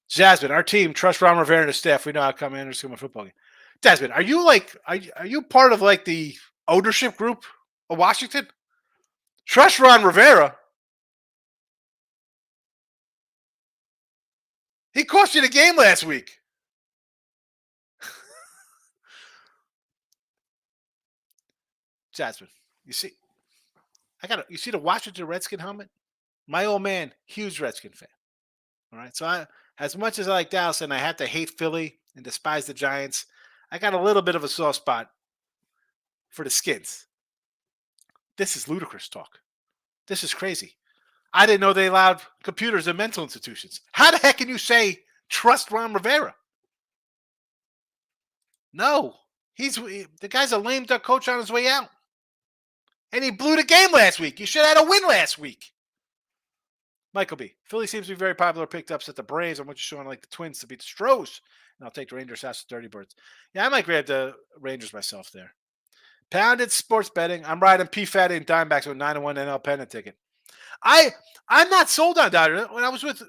[SPEAKER 2] Jasmine, our team, trust Ron Rivera and his staff. We know how to come in and a football game. Jasmine, are you are you part of like the ownership group of Washington? Trust Ron Rivera. He cost you the game last week. Jasmine, you see, you see the Washington Redskin helmet? My old man, huge Redskin fan. All right. So as much as I like Dallas and I have to hate Philly and despise the Giants, I got a little bit of a soft spot for the Skins. This is ludicrous talk. This is crazy. I didn't know they allowed computers in mental institutions. How the heck can you say trust Ron Rivera? No, the guy's a lame duck coach on his way out, and he blew the game last week. You should have had a win last week. Michael B. Philly seems to be very popular. Picked ups at the Braves. I'm just showing like the Twins to beat the Stros, and I'll take the Rangers house to 30 birds. Yeah, I might grab the Rangers myself there. Pounded sports betting. I'm riding PFAT and Dimebacks with 9-1 NL pennant ticket. I'm not sold on Dodgers. When I was with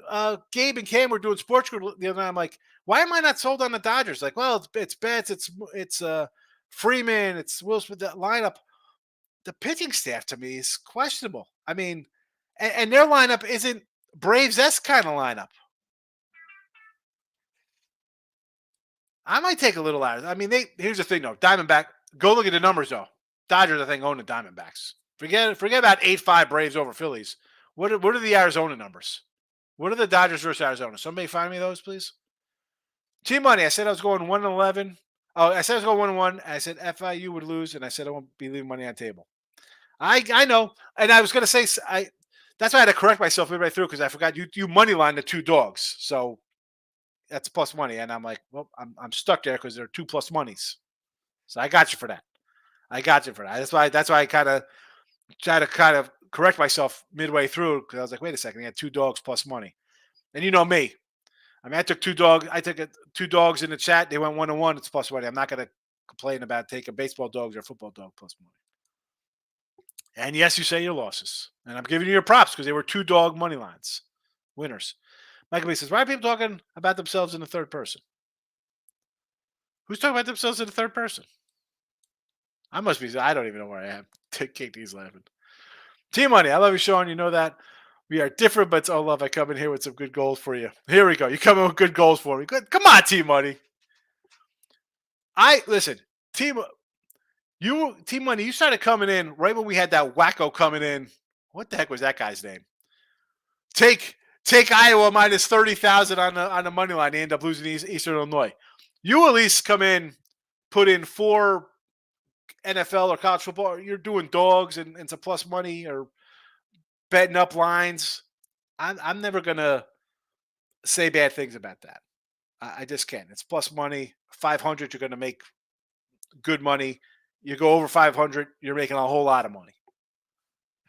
[SPEAKER 2] Gabe and Cam, we're doing sports group the other night. I'm like, why am I not sold on the Dodgers? Like, well, it's Betts, it's Freeman, it's Will Smith. The lineup, the pitching staff to me is questionable. I mean, and their lineup isn't Braves-esque kind of lineup. I might take a little out of it. I mean, here's the thing though. Diamondback, go look at the numbers though. Dodgers, I think, own the Diamondbacks. Forget about 8-5 Braves over Phillies. What are the Arizona numbers? What are the Dodgers versus Arizona? Somebody find me those, please. Team money. I said I was going 1-11. Oh, I said I was going 1-1. I said FIU would lose, and I said I won't be leaving money on the table. I know, and I was going to say that's why I had to correct myself midway through because I forgot you money line the two dogs, so that's plus money, and I'm like, well, I'm stuck there because there are 2 plus monies, so I got you for that. That's why I kind of try to correct myself midway through because I was like, wait a second, he had 2 dogs plus money, and you know me. I mean, I took 2 dogs in the chat. They went 1-1. It's plus money. I'm not going to complain about taking baseball dogs or football dog plus money. And yes, you say your losses. And I'm giving you your props because they were 2 dog money lines. Winners. Michael B says, why are people talking about themselves in the third person? Who's talking about themselves in the third person? I don't even know where I am. KT's laughing. Team Money, I love you, Sean. You know that. We are different, but it's all love. I come in here with some good goals for you. Here we go. You come in with good goals for me. Good. Come on, Team Money. Listen, Team Money, you started coming in right when we had that wacko coming in. What the heck was that guy's name? Take Iowa minus 30,000 on the money line. They end up losing Eastern Illinois. You at least come in, put in 4 NFL or college football. You're doing dogs and some plus money or betting up lines. I'm never gonna say bad things about that. I just can't. It's plus money. 500, you're gonna make good money. You go over 500, you're making a whole lot of money.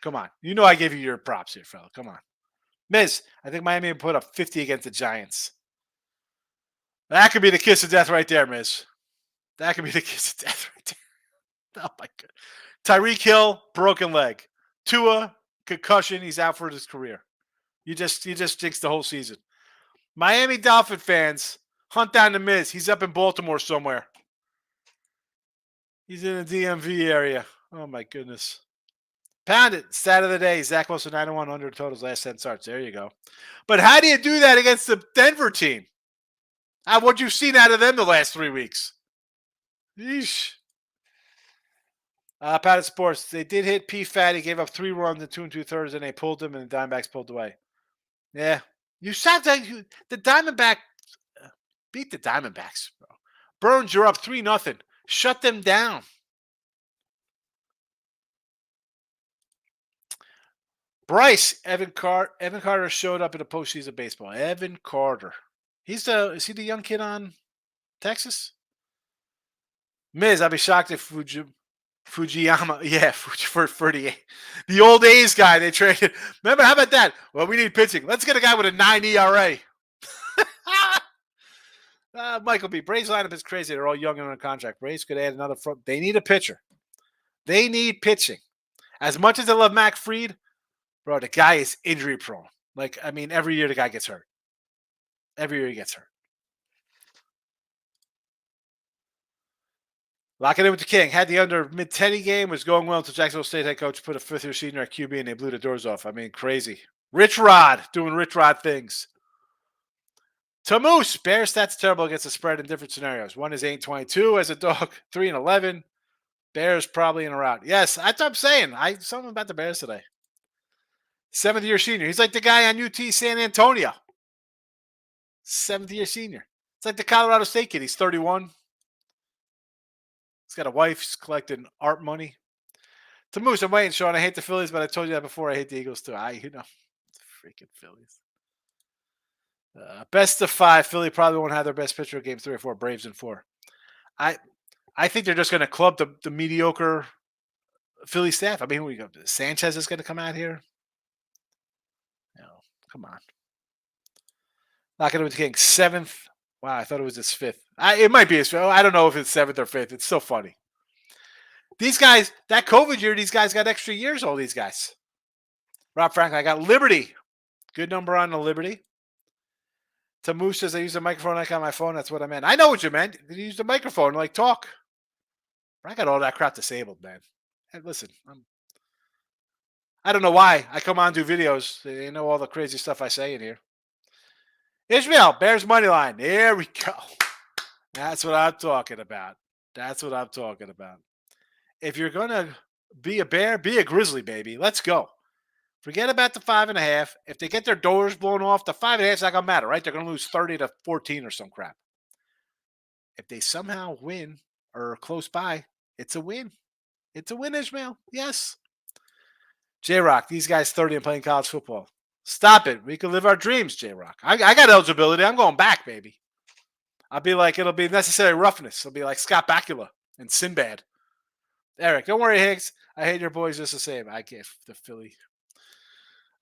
[SPEAKER 2] Come on. You know I gave you your props here, fella. Come on. Miz, I think Miami will put up 50 against the Giants. That could be the kiss of death right there, Miz. That could be the kiss of death right there. Oh, my God. Tyreek Hill, broken leg. Tua, concussion. He's out for his career. You just jinxed the whole season. Miami Dolphin fans, hunt down the Miz. He's up in Baltimore somewhere. He's in the DMV area. Oh, my goodness. Pound it. Stat of the day. Zach Wilson 9-1 under totals last 10 starts. There you go. But how do you do that against the Denver team? What you've seen out of them the last 3 weeks? Yeesh. Pounded Sports. They did hit P-Fat. He gave up 3 runs in 2 2/3, and they pulled him, and the Diamondbacks pulled away. Yeah. You said that the Diamondback beat the Diamondbacks, bro. Burns, you're up 3-0. Shut them down. Bryce, Evan Carter showed up in the postseason of baseball. Evan Carter. Is he the young kid on Texas? Miz, I'd be shocked if Fujiyama, yeah, for the old A's guy they traded. Remember, how about that? Well, we need pitching. Let's get a guy with a 9 ERA. Michael B. Braves lineup is crazy. They're all young and on contract. Braves could add another front. They need a pitcher. They need pitching. As much as I love Mac Fried, bro, the guy is injury prone. Like, I mean, every year the guy gets hurt. Every year he gets hurt. Locking in with the King. Had the under mid-10 game. Was going well until Jacksonville State head coach put a fifth-year senior at QB and they blew the doors off. I mean, crazy. Rich Rod doing Rich Rod things. Tamoose. Bears stats terrible against the spread in different scenarios. One is 8-22 as a dog. 3-11. Bears probably in a rout. Yes, that's what I'm saying. Something about the Bears today. 7th-year senior. He's like the guy on UT San Antonio. 7th-year senior. It's like the Colorado State kid. He's 31. He's got a wife. He's collecting art money. To Moose, I'm waiting, Sean. I hate the Phillies, but I told you that before. I hate the Eagles too. Freaking Phillies. Best of 5. Philly probably won't have their best pitcher of game 3 or 4. Braves in 4. I think they're just going to club the mediocre Philly staff. I mean, Sanchez is going to come out here. Come on. Not going to be the King. 7th. Wow, I thought it was his 5th. It might be his 5th. I don't know if it's 7th or 5th. It's so funny. These guys, that COVID year, these guys got extra years, all these guys. Rob Franklin, I got Liberty. Good number on the Liberty. Tamoose says I use the microphone like on my phone. That's what I meant. I know what you meant. You use the microphone, like talk. I got all that crap disabled, man. Hey, listen, I don't know why. I come on do videos. They know all the crazy stuff I say in here. Ishmael, Bears money line. There we go. That's what I'm talking about. That's what I'm talking about. If you're going to be a Bear, be a Grizzly, baby. Let's go. Forget about the 5.5. If they get their doors blown off, the 5.5 is not going to matter, right? They're going to lose 30-14 or some crap. If they somehow win or are close by, it's a win. It's a win, Ishmael. Yes. J-Rock, these guys 30 and playing college football. Stop it. We can live our dreams, J-Rock. I got eligibility. I'm going back, baby. I'll be like, it'll be necessary roughness. It'll be like Scott Bakula and Sinbad. Eric, don't worry, Higgs. I hate your boys just the same. I get the Philly.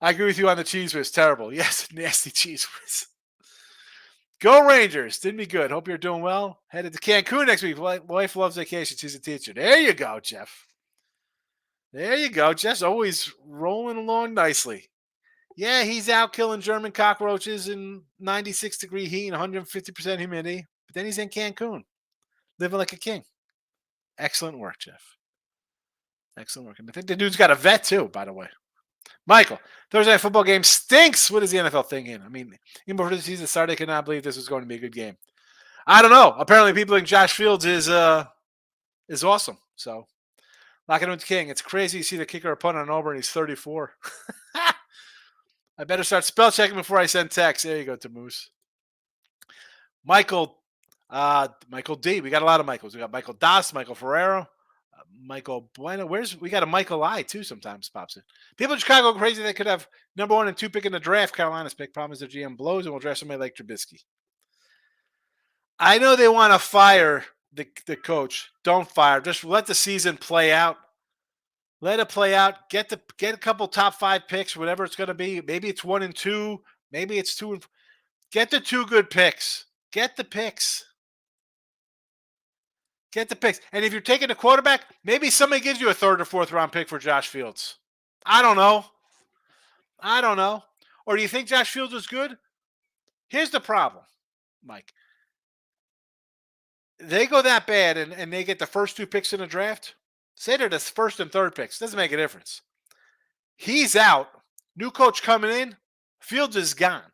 [SPEAKER 2] I agree with you on the cheese whiz. Terrible. Yes, nasty cheese whiz. Go Rangers. Did me good. Hope you're doing well. Headed to Cancun next week. Wife loves vacation. She's a teacher. There you go, Jeff. There you go. Jeff's always rolling along nicely. Yeah, he's out killing German cockroaches in 96-degree heat and 150% humidity. But then he's in Cancun, living like a king. Excellent work, Jeff. Excellent work. I think the dude's got a vet, too, by the way. Michael, Thursday night football game stinks. What is the NFL thinking? I mean, even before the season started, I could not believe this was going to be a good game. I don't know. Apparently, people think Josh Fields is awesome. So, locking in with the King. It's crazy to see the kicker opponent on Auburn. He's 34. I better start spell checking before I send text. There you go, Tamoose. Michael D. We got a lot of Michaels. We got Michael Das, Michael Ferrero, Michael Bueno. We got a Michael I too sometimes pops in. People in Chicago go crazy. They could have number 1 and 2 pick in the draft. Carolina's pick. Problem is their GM blows and will draft somebody like Trubisky. I know they want to fire the coach. Don't fire. Just let the season play out. Let it play out. Get a couple top 5 picks, whatever it's going to be. Maybe it's 1 and 2. Maybe it's 2 and. Get the 2 good picks. Get the picks. Get the picks. And if you're taking a quarterback, maybe somebody gives you a 3rd or 4th round pick for Josh Fields. I don't know. Or do you think Josh Fields is good? Here's the problem, Mike. They go that bad and they get the first 2 picks in the draft. Say they're the 1st and 3rd picks. Doesn't make a difference. He's out. New coach coming in. Fields is gone.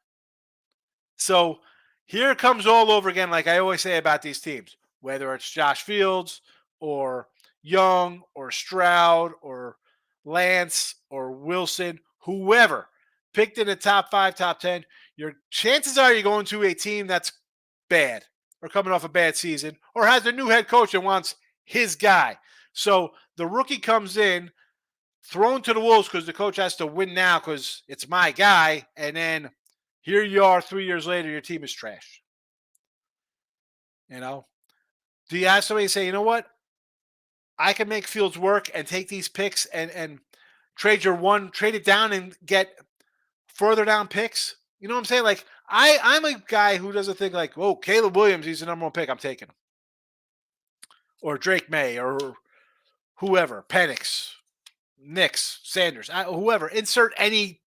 [SPEAKER 2] So here it comes all over again, like I always say about these teams, whether it's Josh Fields or Young or Stroud or Lance or Wilson, whoever picked in the top 5, top 10, your chances are you're going to a team that's bad or coming off a bad season or has a new head coach and wants his guy. So the rookie comes in, thrown to the wolves because the coach has to win now because it's my guy, and then here you are 3 years later, your team is trash. You know, do you have somebody say, you know what, I can make Fields work and take these picks and trade it down and get further down picks? You know what I'm saying? Like I'm a guy who doesn't think like, oh, Caleb Williams, he's the number one pick, I'm taking him, or Drake May, or whoever, Penix, Nix, Sanders, whoever. Insert any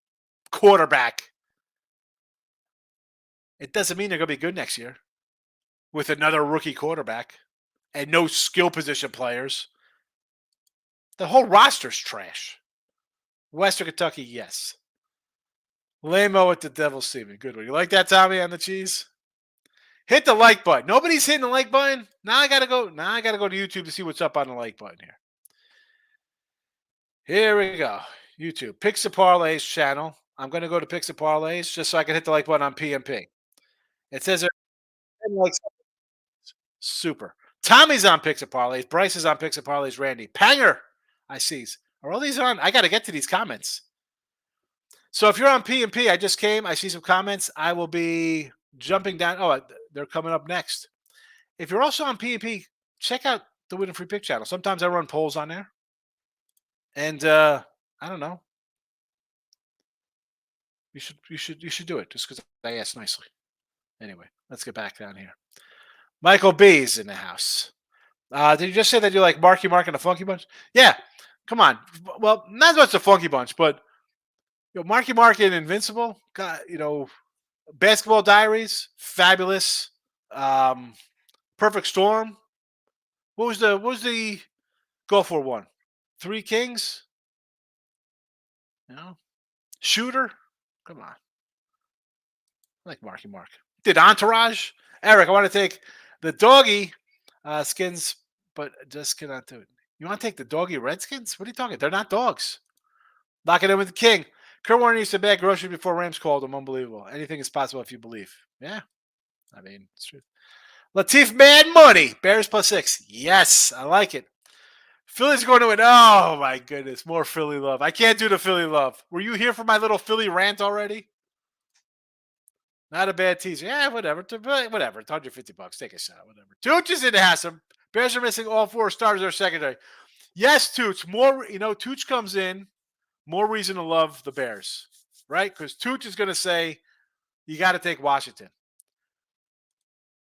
[SPEAKER 2] quarterback. It doesn't mean they're going to be good next year with another rookie quarterback and no skill position players. The whole roster's trash. Western Kentucky, yes. Lamo at the Devil's Seaman. Good one. You like that, Tommy, on the cheese? Hit the like button. Nobody's hitting the like button. Now I gotta go to YouTube to see what's up on the like button here. Here we go. YouTube. Picks and Parlays channel. I'm gonna go to Picks and Parlays just so I can hit the like button on PMP. It says there 10 likes. Super. Tommy's on Picks and Parlays. Bryce is on Picks and Parlays. Randy. Panger. I see. Are all these on? I got to get to these comments. So if you're on P&P, I just came. I see some comments. I will be jumping down. Oh, they're coming up next. If you're also on P&P, check out the Win and Free Pick channel. Sometimes I run polls on there. And I don't know. You should do it just because I asked nicely. Anyway, let's get back down here. Michael B's in the house. Did you just say that you like Marky Mark and the Funky Bunch? Yeah. Come on. Well, not as much the Funky Bunch, but Marky Mark and Invincible. God, Basketball Diaries, fabulous. Perfect Storm. What was the go for one? Three Kings. Shooter. Come on. I like Marky Mark. Did Entourage. Eric, I want to take the doggy skins, but just cannot do it. You want to take the doggy Redskins? What are you talking? They're not dogs. Lock it in with the king. Kurt Warner used to bag groceries before Rams called him. Unbelievable. Anything is possible if you believe. Yeah. I mean, it's true. Latif Mad Money. Bears +6. Yes, I like it. Philly's going to win. Oh, my goodness. More Philly love. I can't do the Philly love. Were you here for my little Philly rant already? Not a bad teaser. Yeah, whatever. Whatever. It's $150. Take a shot. Whatever. Tooch is in the house. Bears are missing all four starters of their secondary. Yes, Tooch. Tooch comes in. More reason to love the Bears, right? Because Tooch is going to say, you got to take Washington.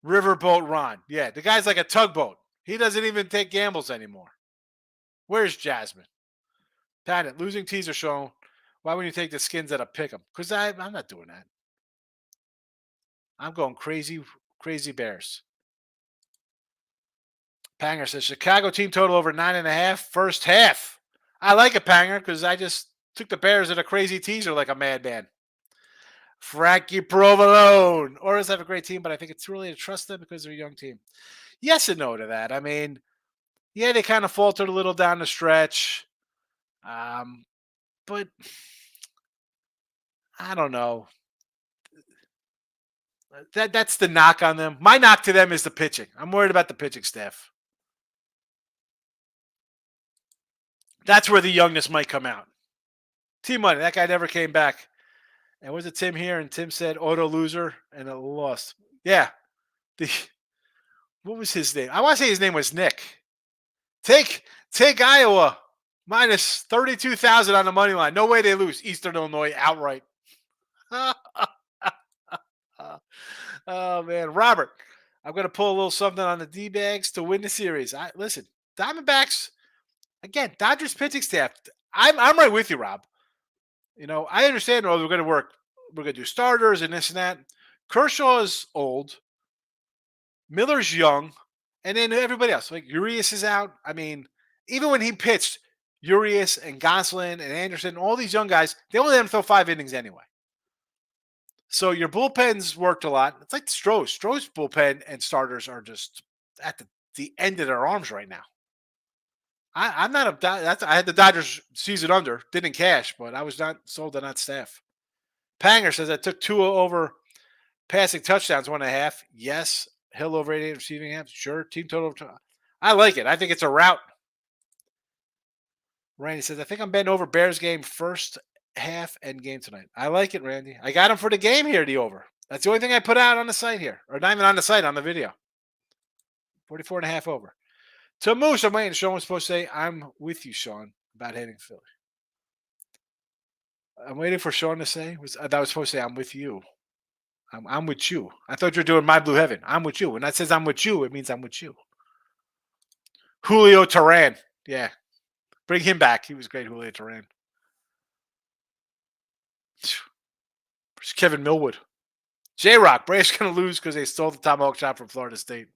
[SPEAKER 2] Riverboat Ron. Yeah, the guy's like a tugboat. He doesn't even take gambles anymore. Where's Jasmine? Pat, losing teaser show. Why wouldn't you take the skins at a pick 'em? Because I'm not doing that. I'm going crazy, crazy Bears. Panger says Chicago team total over 9.5 first half. I like it, Panger, because I just took the Bears at a crazy teaser like a madman. Frankie Provolone. Orioles have a great team, but I think it's too early to trust them because they're a young team. Yes and no to that. I mean, yeah, they kind of faltered a little down the stretch. But I don't know. That's the knock on them. My knock to them is the pitching. I'm worried about the pitching staff. That's where the youngness might come out. T-Money, that guy never came back. And was it Tim here? And Tim said auto loser and it lost. Yeah. What was his name? I want to say his name was Nick. Take Iowa minus 32,000 on the money line. No way they lose. Eastern Illinois outright. Oh man, Robert, I'm going to pull a little something on the D-bags to win the series. Listen, Diamondbacks again. Dodgers pitching staff. I'm right with you, Rob. I understand. We're going to work. We're going to do starters and this and that. Kershaw is old. Miller's young, and then everybody else. Like Urias is out. I mean, even when he pitched, Urias and Gonsolin and Anderson, all these young guys, they only let him throw 5 innings anyway. So your bullpens worked a lot. It's like Stroh's. Stroh's bullpen and starters are just at the end of their arms right now. I'm not I had the Dodgers season under, didn't cash, but I was not sold on that staff. Panger says I took Tua over passing touchdowns 1.5. Yes. Hill over 88 receiving half. Sure. Team total. I like it. I think it's a route. Randy says, I think I'm betting over Bears game first half and game tonight. I like it, Randy. I got him for the game here, the over. That's the only thing I put out on the site here. Or not even on the site, on the video. 44.5 over. To Moose, I'm waiting. Sean was supposed to say, I'm with you, Sean, about hitting Philly. I'm waiting for Sean to say. That was supposed to say, I'm with you. I'm with you. I thought you were doing My Blue Heaven. I'm with you. When that says I'm with you, it means I'm with you. Julio Turan. Yeah. Bring him back. He was great, Julio Turan. Kevin Millwood. J-Rock. Braves going to lose because they stole the tomahawk chop from Florida State.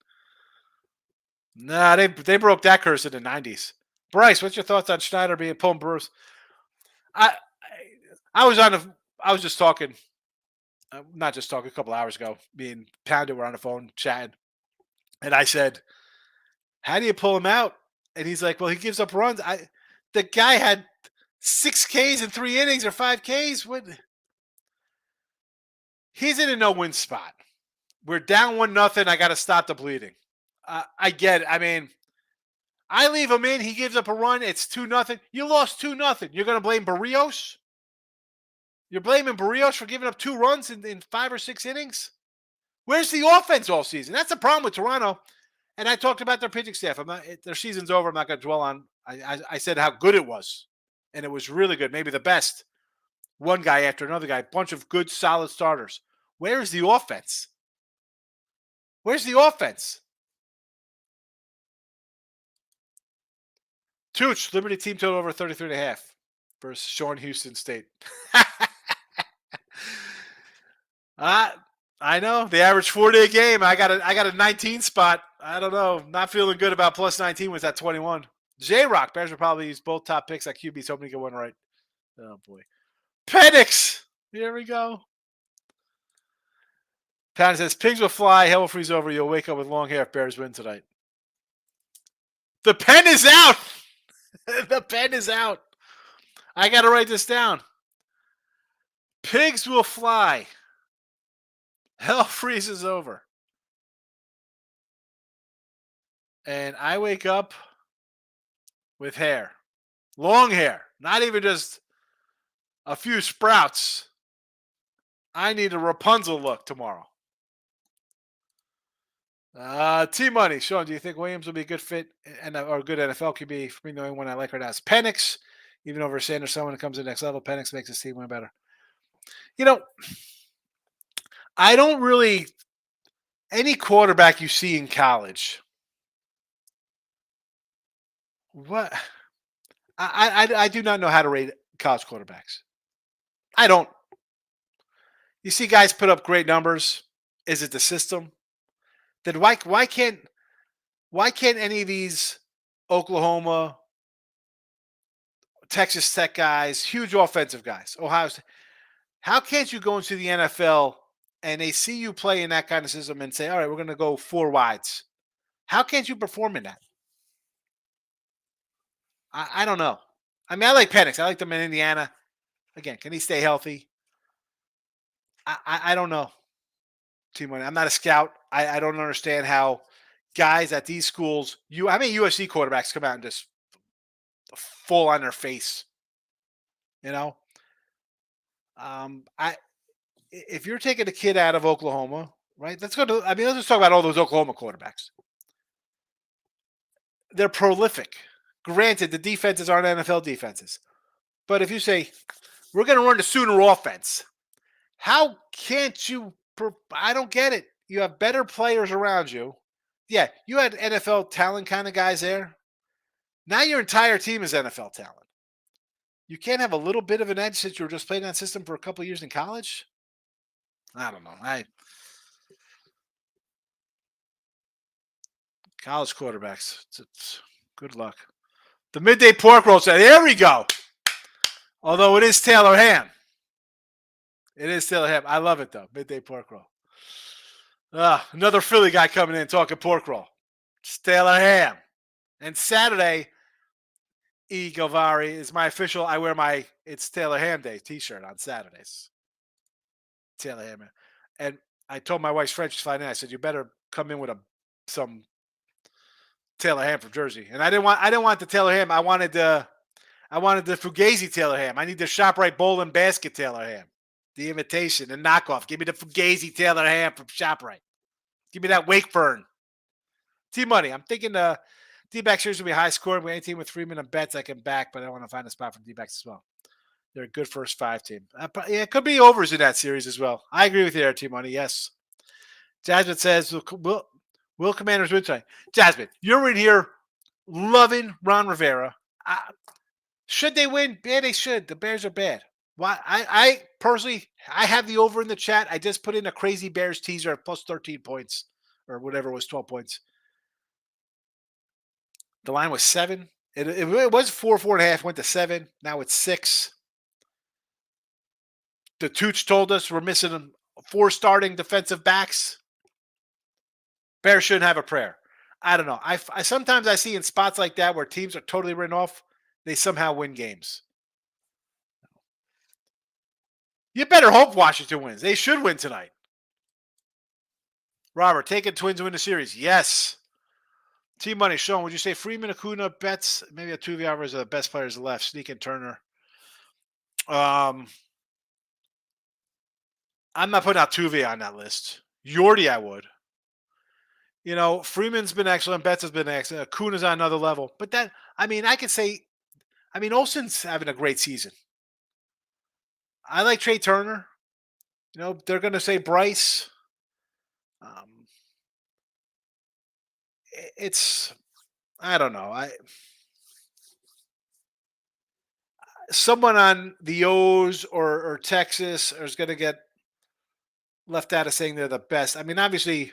[SPEAKER 2] Nah, they broke that curse in the 90s. Bryce, what's your thoughts on Schneider being pulled Bruce? I was just talking, not just talking, a couple hours ago. Me and Pounder were on the phone chatting, and I said, "How do you pull him out?" And he's like, "Well, he gives up runs." The guy had 6 Ks in 3 innings or 5 Ks. What? He's in a no-win spot. We're down 1-0. I got to stop the bleeding. I get it. I mean, I leave him in. He gives up a run. It's 2-0. You lost 2-0. You're going to blame Barrios? You're blaming Barrios for giving up 2 runs in 5 or 6 innings? Where's the offense all season? That's the problem with Toronto. And I talked about their pitching staff. Their season's over. I'm not going to dwell on. I said how good it was, and it was really good. Maybe the best. One guy after another guy. Bunch of good, solid starters. Where is the offense? Where's the offense? Tooch, Liberty team total over 33.5 versus Sean Houston State. I know the average 4-day game. I got a 19 spot. I don't know. Not feeling good about plus 19 was at 21. J-Rock, Bears will probably use both top picks at QBs, hoping to get one right. Oh boy. Penix. Here we go. Pound says pigs will fly, hell will freeze over. You'll wake up with long hair if Bears win tonight. The pen is out. The pen is out. I got to write this down. Pigs will fly. Hell freezes over. And I wake up with hair. Long hair. Not even just a few sprouts. I need a Rapunzel look tomorrow. T-Money. Sean, do you think Williams will be a good fit or a good NFL QB? For me, the only one I like right now is Penix. Even over Sanderson when it comes to the next level, Penix makes his team win better. You know, I don't really – any quarterback you see in college – what – I do not know how to rate college quarterbacks. I don't. You see guys put up great numbers. Is it the system? Then why can't any of these Oklahoma, Texas Tech guys, huge offensive guys, Ohio State, how can't you go into the NFL and they see you play in that kind of system and say, all right, we're going to go 4 wides? How can't you perform in that? I don't know. I mean, I like Penix. I like them in Indiana. Again, can he stay healthy? I don't know. I'm not a scout. I don't understand how guys at these schools, how many USC quarterbacks come out and just fall on their face? You know? If you're taking a kid out of Oklahoma, right? Let's just talk about all those Oklahoma quarterbacks. They're prolific. Granted, the defenses aren't NFL defenses. But if you say, we're going to run the Sooner offense, how can't you? I don't get it. You have better players around you. Yeah, you had NFL talent kind of guys there. Now your entire team is NFL talent. You can't have a little bit of an edge since you were just playing that system for a couple of years in college? I don't know. College quarterbacks. It's good luck. The midday pork roll said, there we go. Although it is Taylor ham. It is Taylor ham. I love it, though. Midday pork roll. Another Philly guy coming in talking pork roll. It's Taylor ham. And Saturday, E. Galvari is my official. I wear my It's Taylor Ham Day t-shirt on Saturdays. Taylor Ham. And I told my wife's French flying in. I said, you better come in with some Taylor ham from Jersey. And I didn't want the Taylor ham. I wanted I wanted the Fugazi Taylor ham. I need the ShopRite Bowl and Basket Taylor ham. The imitation, the knockoff. Give me the Fugazi Taylor ham from ShopRite. Give me that Wakefern. T-Money. I'm thinking the D-back series will be high scoring. Any team with 3 minute bets I can back, but I want to find a spot for D-backs as well. They're a good first 5 team. Yeah, it could be overs in that series as well. I agree with you there, T-Money. Yes. Jasmine says, will Commanders win tonight? Jasmine, you're in here loving Ron Rivera. Should they win? Yeah, they should. The Bears are bad. Why? I personally, I have the over in the chat. I just put in a crazy Bears teaser at plus 13 points or whatever it was, 12 points. The line was 7. It was 4.5, went to 7. Now it's 6. The Tooch told us we're missing 4 starting defensive backs. Bears shouldn't have a prayer. I don't know. I sometimes I see in spots like that where teams are totally written off, they somehow win games. You better hope Washington wins. They should win tonight. Robert, taking Twins to win the series. Yes. T-Money, Sean, would you say Freeman, Acuna, Betts, maybe a 2 Alvarez are the best players left? Sneak and Turner. I'm not putting out Tuve on that list. Yordi, I would. Freeman's been excellent. Betts has been excellent. Acuna's on another level. But I could say, Olsen's having a great season. I like Trey Turner. They're going to say Bryce. I don't know. Someone on the O's or Texas is going to get left out of saying they're the best. Obviously,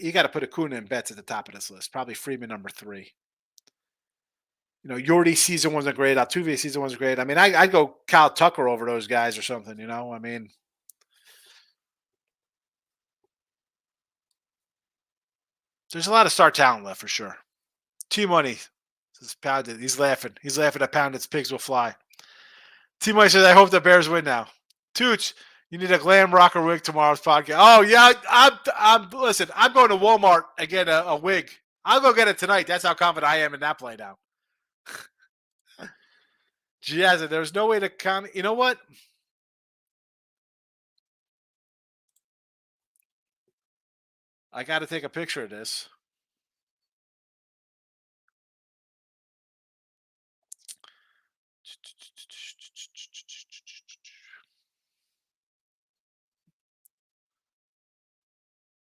[SPEAKER 2] you got to put Acuna and Betts at the top of this list. Probably Freeman number 3. Yordi's season wasn't great. Altuve's season wasn't great. I'd go Kyle Tucker over those guys or something. There's a lot of star talent left for sure. T-Money says Pounded. He's laughing. He's laughing at Pounded's pigs will fly. T-Money says, I hope the Bears win now. Tooch, you need a glam rocker wig tomorrow's podcast. Oh, yeah. Listen, I'm going to Walmart and get a wig. I'll go get it tonight. That's how confident I am in that play now. Jazz, there's no way to comment. You know what? I got to take a picture of this.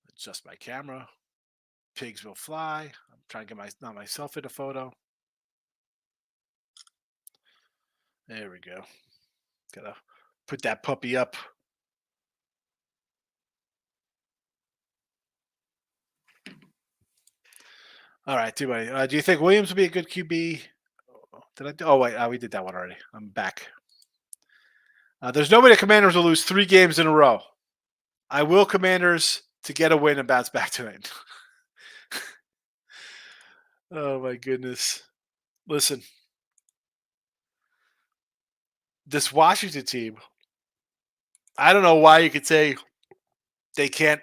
[SPEAKER 2] Adjust my camera. Pigs will fly. I'm trying to get myself in a photo. There we go. Gotta put that puppy up. All right, do you think Williams would be a good QB? Did I? Oh wait, we did that one already. I'm back. There's no way the Commanders will lose 3 games in a row. I will Commanders to get a win and bounce back tonight. Oh my goodness! Listen, this Washington team. I don't know why you could say they can't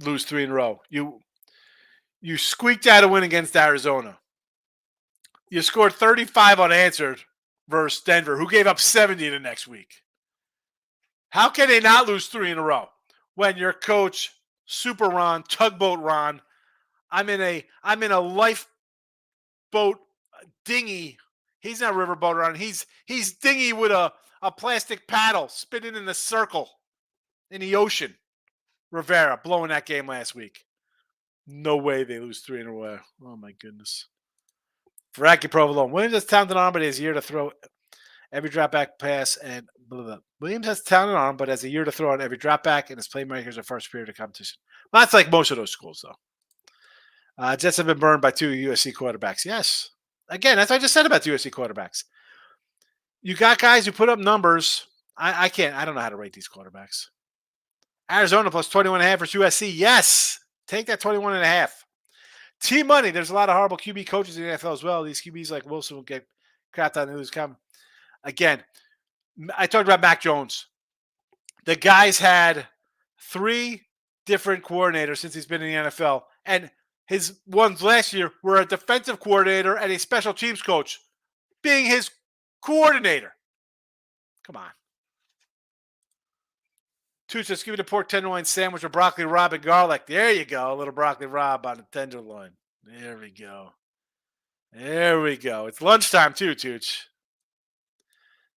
[SPEAKER 2] lose 3 in a row. You squeaked out a win against Arizona. You scored 35 unanswered versus Denver, who gave up 70 the next week. How can they not lose 3 in a row when your coach, Super Ron, Tugboat Ron, I'm in a lifeboat dinghy. He's not riverboat Ron. He's dinghy with a plastic paddle spinning in a circle in the ocean. Rivera blowing that game last week. No way they lose 3 in a row. Oh my goodness. Veracki Provolone. Williams has talented arm, but he has a year to throw every drop back pass and blah, blah. Williams has talented arm, but has a year to throw on every drop back, and his playmakers are first period of competition. Well, that's like most of those schools, though. Jets have been burned by 2 USC quarterbacks. Yes. Again, that's what I just said about the USC quarterbacks. You got guys who put up numbers. I can't. I don't know how to rate these quarterbacks. Arizona plus 21.5 for USC. Yes. Take that 21.5. T-Money. There's a lot of horrible QB coaches in the NFL as well. These QBs like Wilson will get crapped on who's coming. Again, I talked about Mac Jones. The guy's had 3 different coordinators since he's been in the NFL. And his ones last year were a defensive coordinator and a special teams coach being his coordinator. Come on. Tooch, just give me the pork tenderloin sandwich with broccoli rabe and garlic. There you go. A little broccoli rabe on the tenderloin. There we go. There we go. It's lunchtime too, Tooch.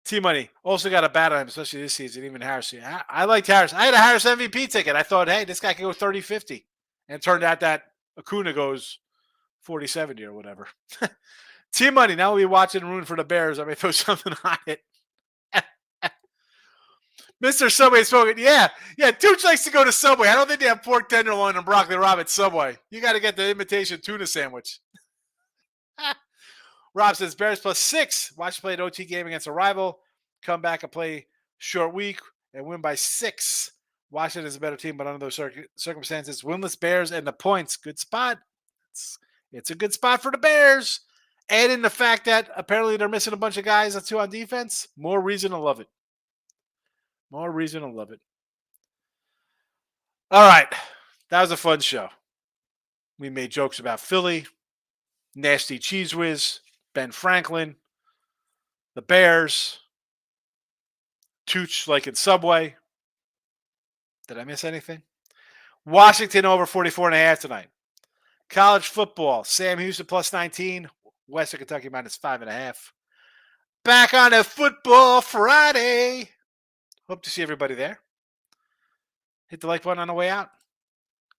[SPEAKER 2] T-Money also got a bat on him, especially this season, even Harris. I liked Harris. I had a Harris MVP ticket. I thought, hey, this guy can go 30-50. And it turned out that Acuna goes 40-70 or whatever. T-Money, now we'll be watching Roon for the Bears. I may throw something on it. Mr. Subway spoken. Yeah. Tooch likes to go to Subway. I don't think they have pork tenderloin and broccoli rabe at Subway. You got to get the imitation tuna sandwich. Rob says Bears +6. Watch play an OT game against a rival. Come back and play short week and win by 6. Washington is a better team, but under those circumstances, winless Bears and the points. Good spot. It's a good spot for the Bears. Add in the fact that apparently they're missing a bunch of guys that's 2 on defense. More reason to love it. More reason to love it. All right. That was a fun show. We made jokes about Philly, Nasty Cheese Whiz, Ben Franklin, the Bears, Tooch like in Subway. Did I miss anything? Washington over 44.5 tonight. College football, Sam Houston +19, Western Kentucky -5.5. Back on a football Friday. Hope to see everybody there. Hit the like button on the way out.